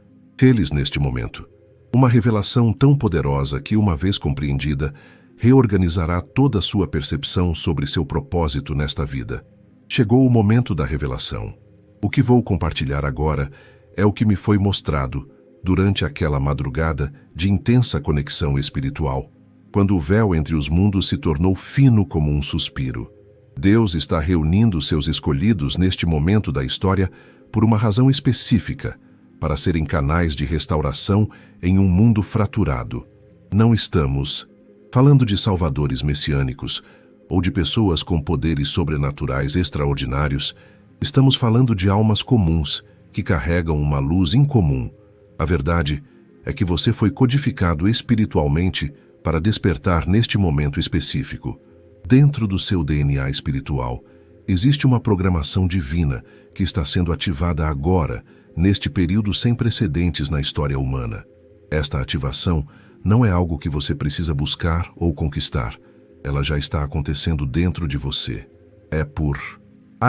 eles neste momento. Uma revelação tão poderosa que, uma vez compreendida, reorganizará toda a sua percepção sobre seu propósito nesta vida. Chegou o momento da revelação. O que vou compartilhar agora é o que me foi mostrado durante aquela madrugada de intensa conexão espiritual. quando o véu entre os mundos se tornou fino como um suspiro. Deus está reunindo seus escolhidos neste momento da história por uma razão específica, para serem canais de restauração em um mundo fraturado. Não estamos falando de salvadores messiânicos ou de pessoas com poderes sobrenaturais extraordinários. Estamos falando de almas comuns que carregam uma luz incomum. A verdade é que você foi codificado espiritualmente para despertar neste momento específico. Dentro do seu DNA espiritual, existe uma programação divina que está sendo ativada agora, neste período sem precedentes na história humana. Esta ativação não é algo que você precisa buscar ou conquistar. Ela já está acontecendo dentro de você. É por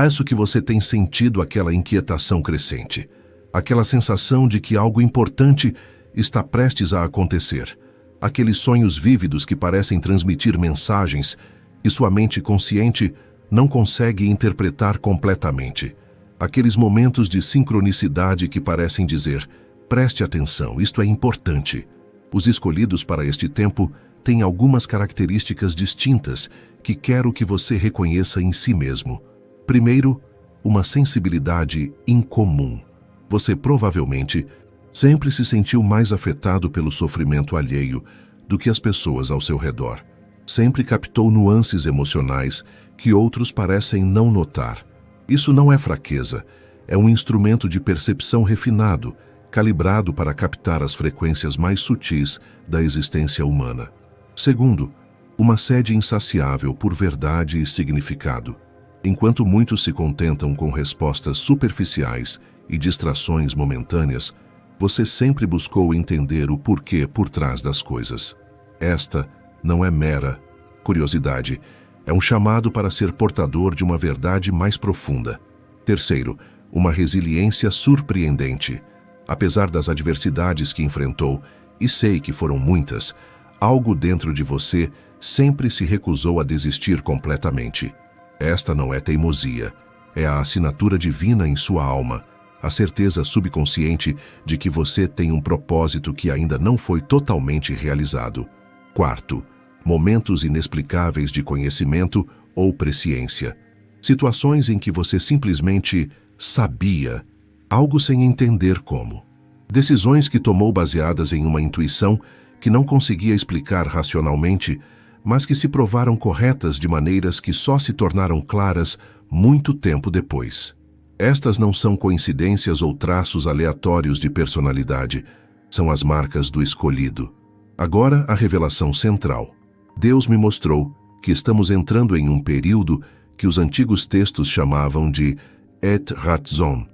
isso que você tem sentido aquela inquietação crescente, aquela sensação de que algo importante está prestes a acontecer, aqueles sonhos vívidos que parecem transmitir mensagens que sua mente consciente não consegue interpretar completamente. Aqueles momentos de sincronicidade que parecem dizer: preste atenção, isto é importante. Os escolhidos para este tempo têm algumas características distintas que quero que você reconheça em si mesmo. Primeiro, uma sensibilidade incomum. Você provavelmente sempre se sentiu mais afetado pelo sofrimento alheio do que as pessoas ao seu redor. Sempre captou nuances emocionais que outros parecem não notar. Isso não é fraqueza, é um instrumento de percepção refinado, calibrado para captar as frequências mais sutis da existência humana. Segundo, uma sede insaciável por verdade e significado. Enquanto muitos se contentam com respostas superficiais e distrações momentâneas, você sempre buscou entender o porquê por trás das coisas. Esta não é mera curiosidade, é um chamado para ser portador de uma verdade mais profunda. Terceiro, uma resiliência surpreendente. Apesar das adversidades que enfrentou, e sei que foram muitas, algo dentro de você sempre se recusou a desistir completamente. Esta não é teimosia, é a assinatura divina em sua alma, a certeza subconsciente de que você tem um propósito que ainda não foi totalmente realizado. Quarto, momentos inexplicáveis de conhecimento ou presciência. Situações em que você simplesmente sabia, algo sem entender como. Decisões que tomou baseadas em uma intuição que não conseguia explicar racionalmente, mas que se provaram corretas de maneiras que só se tornaram claras muito tempo depois. Estas não são coincidências ou traços aleatórios de personalidade, são as marcas do escolhido. Agora, a revelação central. Deus me mostrou que estamos entrando em um período que os antigos textos chamavam de Et Ratzon,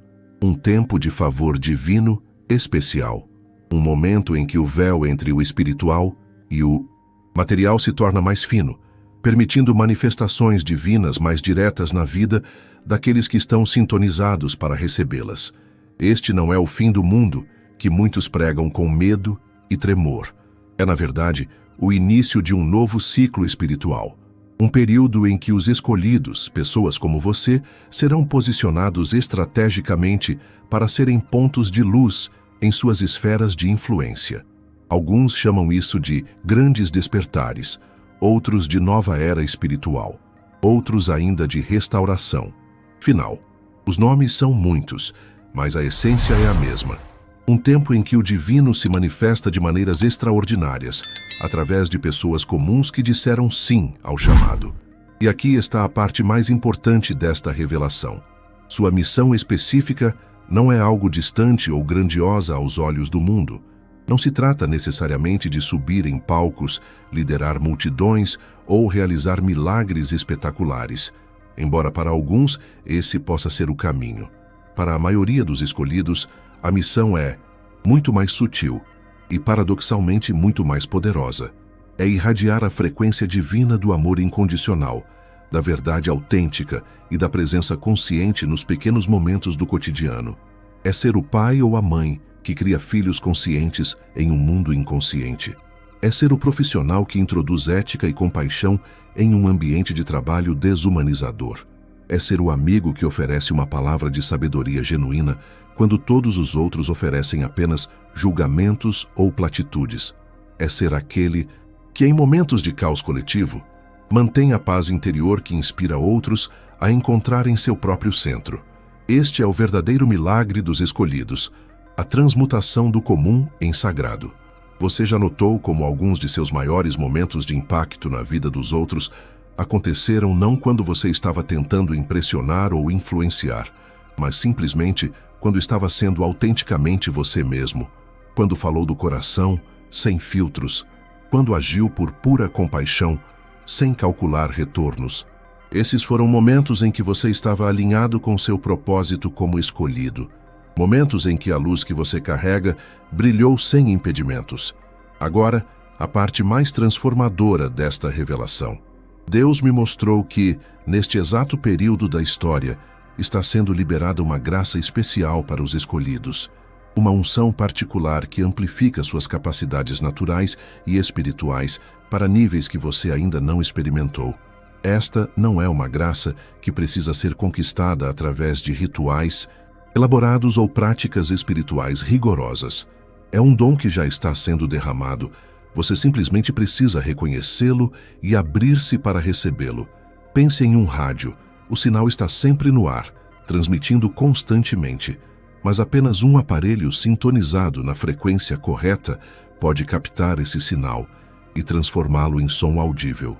um tempo de favor divino especial, um momento em que o véu entre o espiritual e o material se torna mais fino, permitindo manifestações divinas mais diretas na vida daqueles que estão sintonizados para recebê-las. Este não é o fim do mundo, que muitos pregam com medo e tremor. É, na verdade, o início de um novo ciclo espiritual. Um período em que os escolhidos, pessoas como você, serão posicionados estrategicamente para serem pontos de luz em suas esferas de influência. Alguns chamam isso de grandes despertares, outros de nova era espiritual, outros ainda de restauração. Final. Os nomes são muitos, mas a essência é a mesma. Um tempo em que o divino se manifesta de maneiras extraordinárias, através de pessoas comuns que disseram sim ao chamado. E aqui está a parte mais importante desta revelação. Sua missão específica não é algo distante ou grandiosa aos olhos do mundo. Não se trata necessariamente de subir em palcos, liderar multidões ou realizar milagres espetaculares, embora para alguns esse possa ser o caminho. Para a maioria dos escolhidos, a missão é muito mais sutil e, paradoxalmente, muito mais poderosa. É irradiar a frequência divina do amor incondicional, da verdade autêntica e da presença consciente nos pequenos momentos do cotidiano. É ser o pai ou a mãe que cria filhos conscientes em um mundo inconsciente. É ser o profissional que introduz ética e compaixão em um ambiente de trabalho desumanizador. É ser o amigo que oferece uma palavra de sabedoria genuína quando todos os outros oferecem apenas julgamentos ou platitudes. É ser aquele que em momentos de caos coletivo, mantém a paz interior que inspira outros a encontrarem seu próprio centro. Este é o verdadeiro milagre dos escolhidos, a transmutação do comum em sagrado. Você já notou como alguns de seus maiores momentos de impacto na vida dos outros aconteceram não quando você estava tentando impressionar ou influenciar, mas simplesmente quando estava sendo autenticamente você mesmo, quando falou do coração, sem filtros, quando agiu por pura compaixão, sem calcular retornos. Esses foram momentos em que você estava alinhado com seu propósito como escolhido. Momentos em que a luz que você carrega brilhou sem impedimentos. Agora, a parte mais transformadora desta revelação. Deus me mostrou que, neste exato período da história, está sendo liberada uma graça especial para os escolhidos. Uma unção particular que amplifica suas capacidades naturais e espirituais para níveis que você ainda não experimentou. Esta não é uma graça que precisa ser conquistada através de rituais elaborados ou práticas espirituais rigorosas. É um dom que já está sendo derramado. Você simplesmente precisa reconhecê-lo e abrir-se para recebê-lo. Pense em um rádio. O sinal está sempre no ar, transmitindo constantemente. Mas apenas um aparelho sintonizado na frequência correta pode captar esse sinal e transformá-lo em som audível.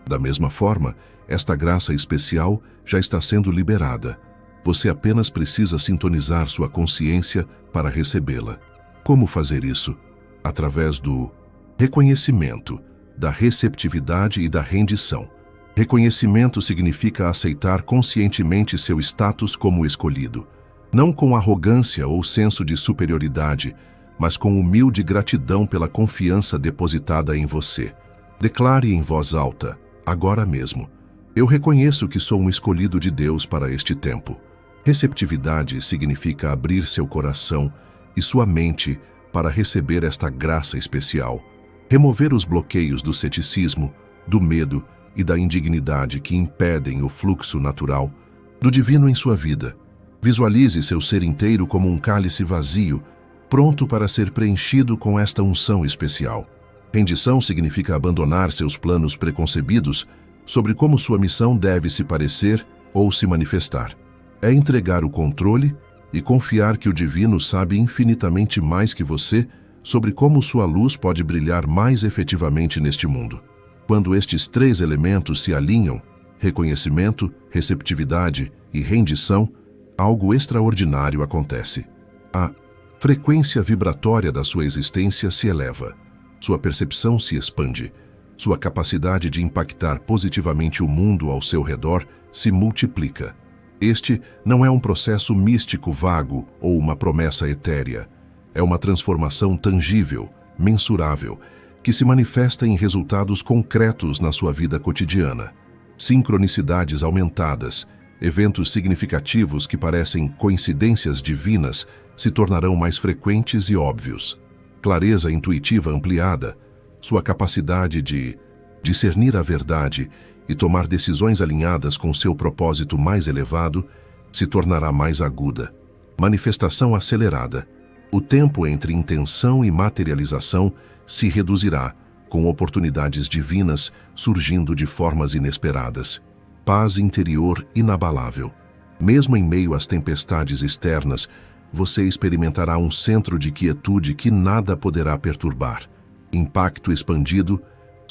Da mesma forma, esta graça especial já está sendo liberada. Você apenas precisa sintonizar sua consciência para recebê-la. Como fazer isso? Através do reconhecimento, da receptividade e da rendição. Reconhecimento significa aceitar conscientemente seu status como escolhido. Não com arrogância ou senso de superioridade, mas com humilde gratidão pela confiança depositada em você. Declare em voz alta, agora mesmo: eu reconheço que sou um escolhido de Deus para este tempo. Receptividade significa abrir seu coração e sua mente para receber esta graça especial. Remover os bloqueios do ceticismo, do medo e da indignidade que impedem o fluxo natural do divino em sua vida. Visualize seu ser inteiro como um cálice vazio, pronto para ser preenchido com esta unção especial. Rendição significa abandonar seus planos preconcebidos sobre como sua missão deve se parecer ou se manifestar. É entregar o controle e confiar que o divino sabe infinitamente mais que você sobre como sua luz pode brilhar mais efetivamente neste mundo. Quando estes três elementos se alinham, reconhecimento, receptividade e rendição, algo extraordinário acontece. A frequência vibratória da sua existência se eleva, sua percepção se expande, sua capacidade de impactar positivamente o mundo ao seu redor se multiplica. Este não é um processo místico vago ou uma promessa etérea. É uma transformação tangível, mensurável, que se manifesta em resultados concretos na sua vida cotidiana. Sincronicidades aumentadas, eventos significativos que parecem coincidências divinas se tornarão mais frequentes e óbvios. Clareza intuitiva ampliada, sua capacidade de discernir a verdade e tomar decisões alinhadas com seu propósito mais elevado se tornará mais aguda. Manifestação acelerada. O tempo entre intenção e materialização se reduzirá, com oportunidades divinas surgindo de formas inesperadas. Paz interior inabalável. Mesmo em meio às tempestades externas, você experimentará um centro de quietude que nada poderá perturbar. Impacto expandido,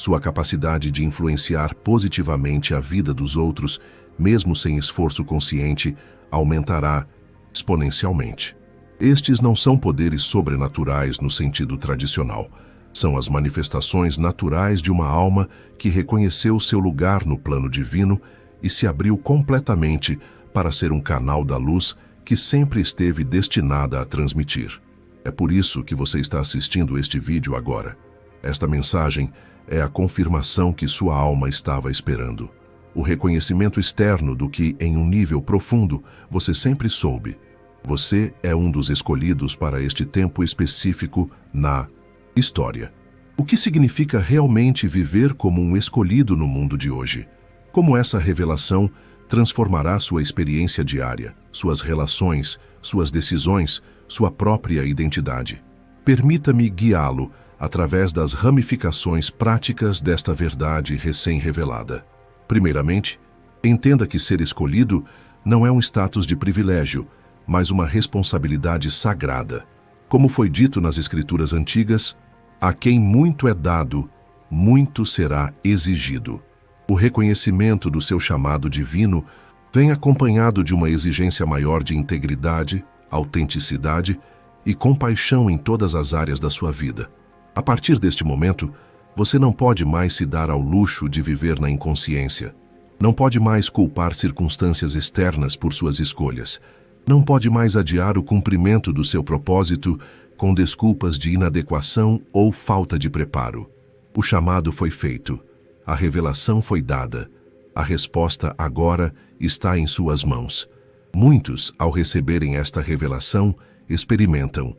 sua capacidade de influenciar positivamente a vida dos outros, mesmo sem esforço consciente, aumentará exponencialmente. Estes não são poderes sobrenaturais no sentido tradicional. São as manifestações naturais de uma alma que reconheceu seu lugar no plano divino e se abriu completamente para ser um canal da luz que sempre esteve destinada a transmitir. É por isso que você está assistindo este vídeo agora. Esta mensagem é a confirmação que sua alma estava esperando. O reconhecimento externo do que, em um nível profundo, você sempre soube. Você é um dos escolhidos para este tempo específico na história. O que significa realmente viver como um escolhido no mundo de hoje? Como essa revelação transformará sua experiência diária, suas relações, suas decisões, sua própria identidade? Permita-me guiá-lo através das ramificações práticas desta verdade recém-revelada. Primeiramente, entenda que ser escolhido não é um status de privilégio, mas uma responsabilidade sagrada. Como foi dito nas Escrituras antigas, a quem muito é dado, muito será exigido. O reconhecimento do seu chamado divino vem acompanhado de uma exigência maior de integridade, autenticidade e compaixão em todas as áreas da sua vida. A partir deste momento, você não pode mais se dar ao luxo de viver na inconsciência. Não pode mais culpar circunstâncias externas por suas escolhas. Não pode mais adiar o cumprimento do seu propósito com desculpas de inadequação ou falta de preparo. O chamado foi feito. A revelação foi dada. A resposta agora está em suas mãos. Muitos, ao receberem esta revelação, experimentam,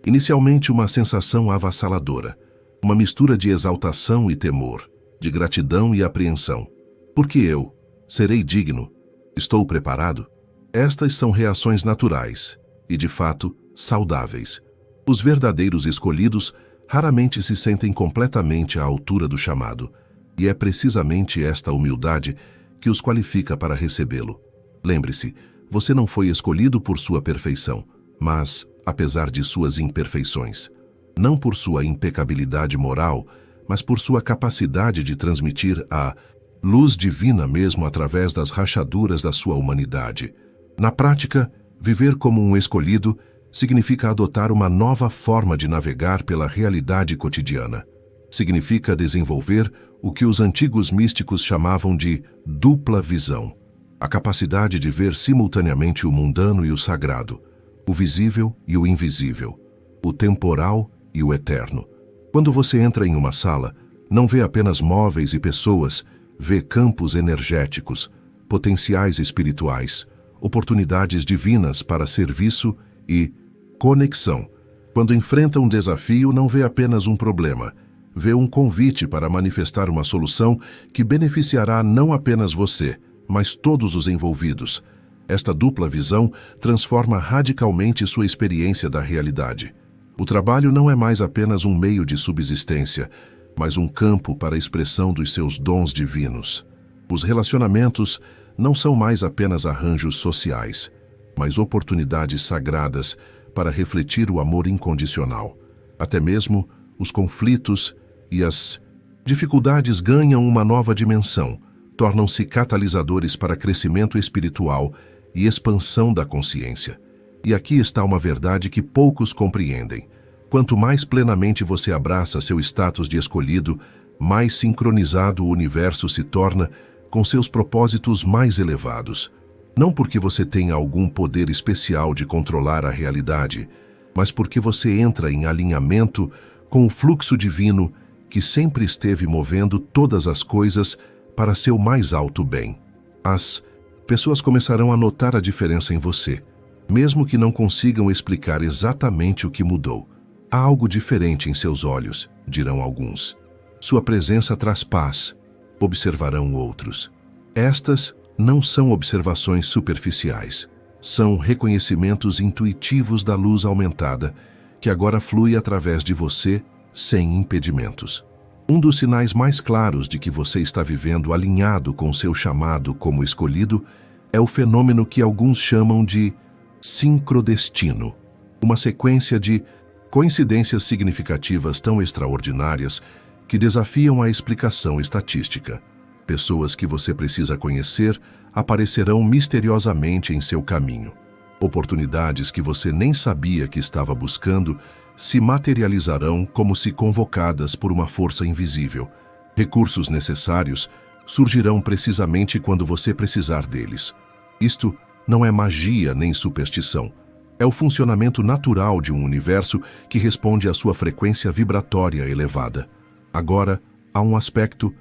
inicialmente, uma sensação avassaladora, uma mistura de exaltação e temor, de gratidão e apreensão. Porque eu serei digno? Estou preparado? Estas são reações naturais e, de fato, saudáveis. Os verdadeiros escolhidos raramente se sentem completamente à altura do chamado, e é precisamente esta humildade que os qualifica para recebê-lo. Lembre-se, você não foi escolhido por sua perfeição, mas, apesar de suas imperfeições. Não por sua impecabilidade moral, mas por sua capacidade de transmitir a luz divina mesmo através das rachaduras da sua humanidade. Na prática, viver como um escolhido significa adotar uma nova forma de navegar pela realidade cotidiana. Significa desenvolver o que os antigos místicos chamavam de dupla visão, a capacidade de ver simultaneamente o mundano e o sagrado, o visível e o invisível, o temporal e o eterno. Quando você entra em uma sala, não vê apenas móveis e pessoas, vê campos energéticos, potenciais espirituais, oportunidades divinas para serviço e conexão. Quando enfrenta um desafio, não vê apenas um problema, vê um convite para manifestar uma solução que beneficiará não apenas você, mas todos os envolvidos. Esta dupla visão transforma radicalmente sua experiência da realidade. O trabalho não é mais apenas um meio de subsistência, mas um campo para a expressão dos seus dons divinos. Os relacionamentos não são mais apenas arranjos sociais, mas oportunidades sagradas para refletir o amor incondicional. Até mesmo os conflitos e as dificuldades ganham uma nova dimensão, tornam-se catalisadores para crescimento espiritual e expansão da consciência. E aqui está uma verdade que poucos compreendem. Quanto mais plenamente você abraça seu status de escolhido, mais sincronizado o universo se torna com seus propósitos mais elevados. Não porque você tenha algum poder especial de controlar a realidade, mas porque você entra em alinhamento com o fluxo divino que sempre esteve movendo todas as coisas para seu mais alto bem. As pessoas começarão a notar a diferença em você, mesmo que não consigam explicar exatamente o que mudou. Há algo diferente em seus olhos, dirão alguns. Sua presença traz paz, observarão outros. Estas não são observações superficiais. São reconhecimentos intuitivos da luz aumentada, que agora flui através de você, sem impedimentos. Um dos sinais mais claros de que você está vivendo alinhado com seu chamado como escolhido é o fenômeno que alguns chamam de sincrodestino, uma sequência de coincidências significativas tão extraordinárias que desafiam a explicação estatística. Pessoas que você precisa conhecer aparecerão misteriosamente em seu caminho. Oportunidades que você nem sabia que estava buscando se materializarão como se convocadas por uma força invisível. Recursos necessários surgirão precisamente quando você precisar deles. Isto não é magia nem superstição. É o funcionamento natural de um universo que responde à sua frequência vibratória elevada. Agora, há um aspecto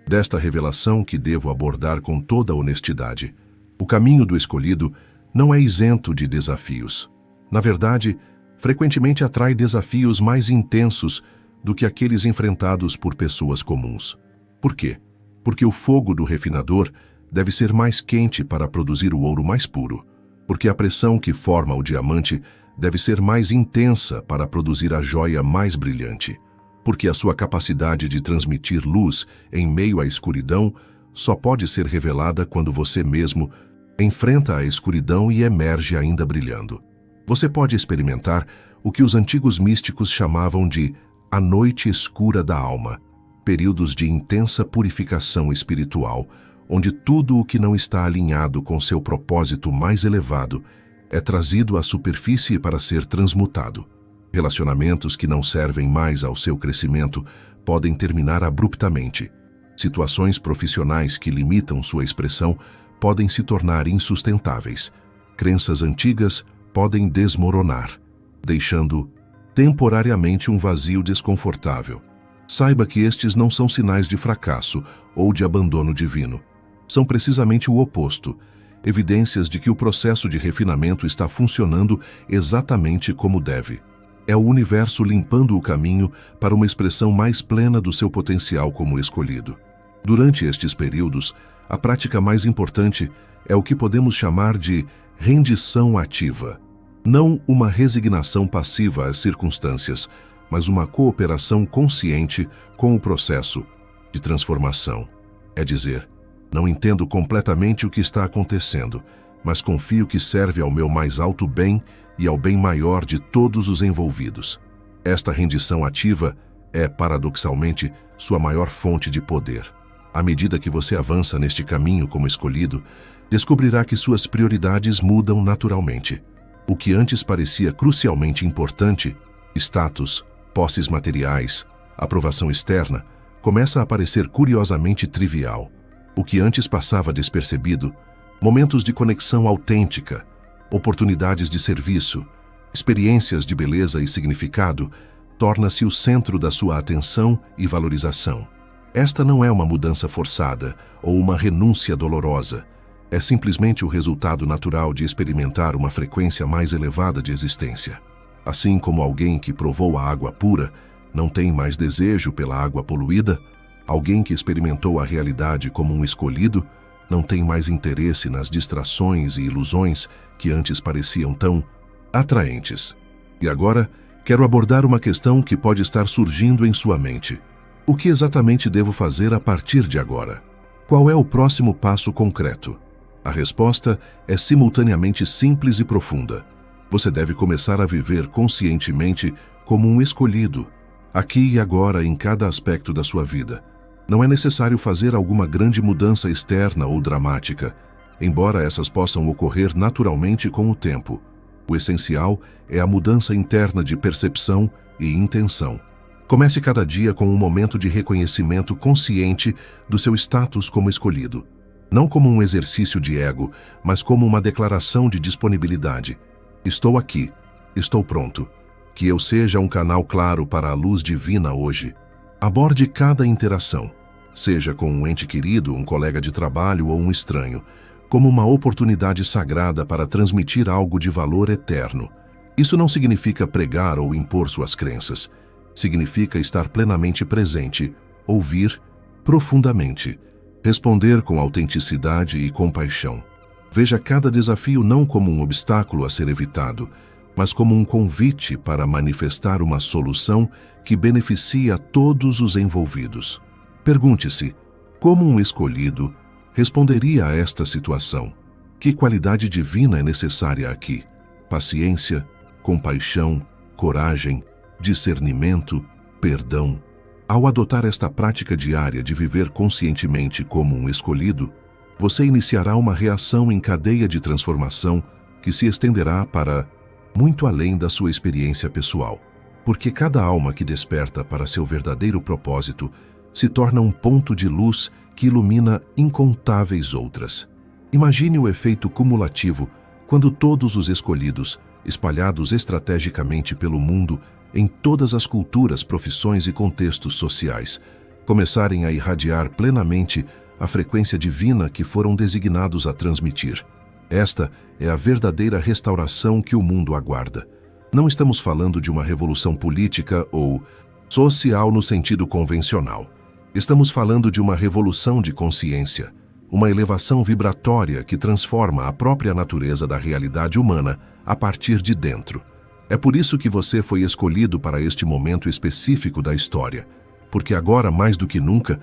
desta revelação que devo abordar com toda honestidade. O caminho do escolhido não é isento de desafios. Na verdade, frequentemente atrai desafios mais intensos do que aqueles enfrentados por pessoas comuns. Por quê? Porque o fogo do refinador deve ser mais quente para produzir o ouro mais puro. Porque a pressão que forma o diamante deve ser mais intensa para produzir a joia mais brilhante. porque a sua capacidade de transmitir luz em meio à escuridão só pode ser revelada quando você mesmo enfrenta a escuridão e emerge ainda brilhando. Você pode experimentar o que os antigos místicos chamavam de a noite escura da alma, períodos de intensa purificação espiritual, onde tudo o que não está alinhado com seu propósito mais elevado é trazido à superfície para ser transmutado. Relacionamentos que não servem mais ao seu crescimento podem terminar abruptamente. Situações profissionais que limitam sua expressão podem se tornar insustentáveis. Crenças antigas podem desmoronar, deixando temporariamente um vazio desconfortável. Saiba que estes não são sinais de fracasso ou de abandono divino. São precisamente o oposto, evidências de que o processo de refinamento está funcionando exatamente como deve. É o universo limpando o caminho para uma expressão mais plena do seu potencial como escolhido. Durante estes períodos, a prática mais importante é o que podemos chamar de rendição ativa. Não uma resignação passiva às circunstâncias, mas uma cooperação consciente com o processo de transformação. É dizer, não entendo completamente o que está acontecendo, mas confio que serve ao meu mais alto bem e ao bem maior de todos os envolvidos. Esta rendição ativa é, paradoxalmente, sua maior fonte de poder. À medida que você avança neste caminho como escolhido, descobrirá que suas prioridades mudam naturalmente. O que antes parecia crucialmente importante, status, posses materiais, aprovação externa, começa a parecer curiosamente trivial. O que antes passava despercebido, momentos de conexão autêntica, oportunidades de serviço, experiências de beleza e significado, torna-se o centro da sua atenção e valorização. Esta não é uma mudança forçada ou uma renúncia dolorosa. É simplesmente o resultado natural de experimentar uma frequência mais elevada de existência. Assim como alguém que provou a água pura não tem mais desejo pela água poluída, alguém que experimentou a realidade como um escolhido não tem mais interesse nas distrações e ilusões que antes pareciam tão atraentes. E agora, quero abordar uma questão que pode estar surgindo em sua mente. O que exatamente devo fazer a partir de agora? Qual é o próximo passo concreto? A resposta é simultaneamente simples e profunda. Você deve começar a viver conscientemente como um escolhido, aqui e agora em cada aspecto da sua vida. Não é necessário fazer alguma grande mudança externa ou dramática, embora essas possam ocorrer naturalmente com o tempo. O essencial é a mudança interna de percepção e intenção. Comece cada dia com um momento de reconhecimento consciente do seu status como escolhido. Não como um exercício de ego, mas como uma declaração de disponibilidade. Estou aqui, estou pronto. Que eu seja um canal claro para a luz divina hoje. Aborde cada interação, seja com um ente querido, um colega de trabalho ou um estranho, como uma oportunidade sagrada para transmitir algo de valor eterno. Isso não significa pregar ou impor suas crenças. Significa estar plenamente presente, ouvir profundamente, responder com autenticidade e compaixão. Veja cada desafio não como um obstáculo a ser evitado, mas como um convite para manifestar uma solução que beneficie a todos os envolvidos. Pergunte-se, como um escolhido responderia a esta situação? Que qualidade divina é necessária aqui? Paciência, compaixão, coragem, discernimento, perdão. Ao adotar esta prática diária de viver conscientemente como um escolhido, você iniciará uma reação em cadeia de transformação que se estenderá para muito além da sua experiência pessoal, porque cada alma que desperta para seu verdadeiro propósito se torna um ponto de luz que ilumina incontáveis outras. Imagine o efeito cumulativo quando todos os escolhidos, espalhados estrategicamente pelo mundo, em todas as culturas, profissões e contextos sociais, começarem a irradiar plenamente a frequência divina que foram designados a transmitir. Esta é a verdadeira restauração que o mundo aguarda. Não estamos falando de uma revolução política ou social no sentido convencional. Estamos falando de uma revolução de consciência, uma elevação vibratória que transforma a própria natureza da realidade humana a partir de dentro. É por isso que você foi escolhido para este momento específico da história, porque agora, mais do que nunca,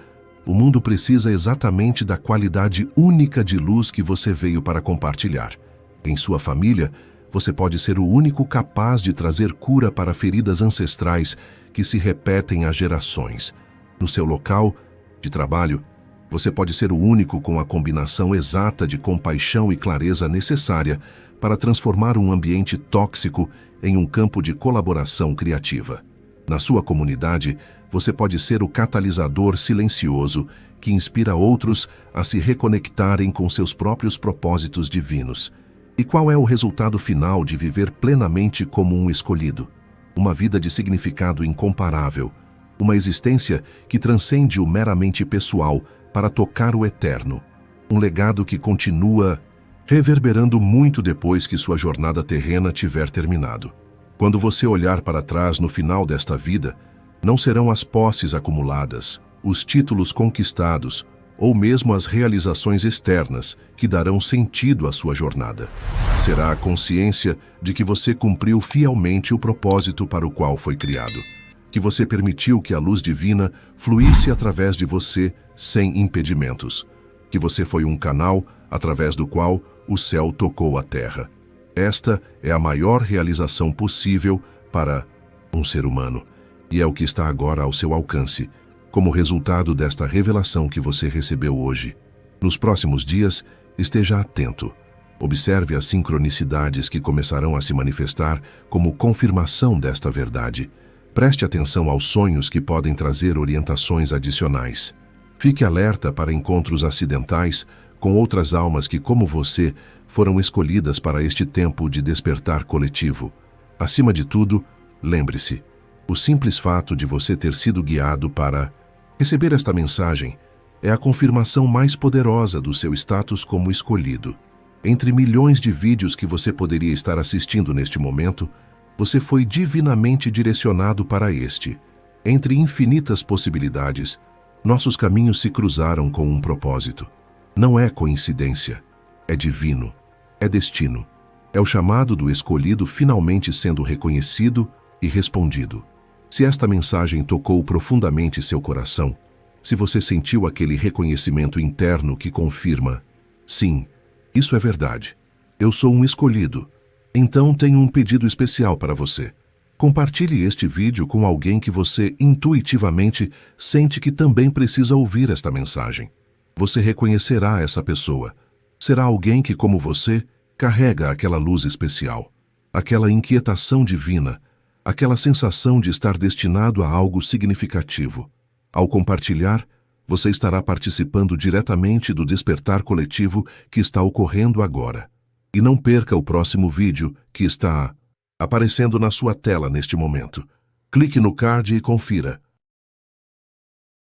o mundo precisa exatamente da qualidade única de luz que você veio para compartilhar. Em sua família, você pode ser o único capaz de trazer cura para feridas ancestrais que se repetem há gerações. No seu local de trabalho, você pode ser o único com a combinação exata de compaixão e clareza necessária para transformar um ambiente tóxico em um campo de colaboração criativa. Na sua comunidade, você pode ser o catalisador silencioso que inspira outros a se reconectarem com seus próprios propósitos divinos. E qual é o resultado final de viver plenamente como um escolhido? Uma vida de significado incomparável, uma existência que transcende o meramente pessoal para tocar o eterno, um legado que continua reverberando muito depois que sua jornada terrena tiver terminado. Quando você olhar para trás no final desta vida, não serão as posses acumuladas, os títulos conquistados ou mesmo as realizações externas que darão sentido à sua jornada. Será a consciência de que você cumpriu fielmente o propósito para o qual foi criado, que você permitiu que a luz divina fluísse através de você sem impedimentos, que você foi um canal através do qual o céu tocou a terra. Esta é a maior realização possível para um ser humano, e é o que está agora ao seu alcance, como resultado desta revelação que você recebeu hoje. Nos próximos dias, esteja atento. Observe as sincronicidades que começarão a se manifestar como confirmação desta verdade. Preste atenção aos sonhos que podem trazer orientações adicionais. Fique alerta para encontros acidentais com outras almas que, como você, foram escolhidas para este tempo de despertar coletivo. Acima de tudo, lembre-se, o simples fato de você ter sido guiado para receber esta mensagem é a confirmação mais poderosa do seu status como escolhido. Entre milhões de vídeos que você poderia estar assistindo neste momento, você foi divinamente direcionado para este. Entre infinitas possibilidades, nossos caminhos se cruzaram com um propósito. Não é coincidência, é divino, é destino. É o chamado do escolhido finalmente sendo reconhecido e respondido. Se esta mensagem tocou profundamente seu coração, se você sentiu aquele reconhecimento interno que confirma, sim, isso é verdade, eu sou um escolhido, então tenho um pedido especial para você. Compartilhe este vídeo com alguém que você intuitivamente sente que também precisa ouvir esta mensagem. Você reconhecerá essa pessoa. Será alguém que, como você, carrega aquela luz especial, aquela inquietação divina, aquela sensação de estar destinado a algo significativo. Ao compartilhar, você estará participando diretamente do despertar coletivo que está ocorrendo agora. E não perca o próximo vídeo que está aparecendo na sua tela neste momento. Clique no card e confira.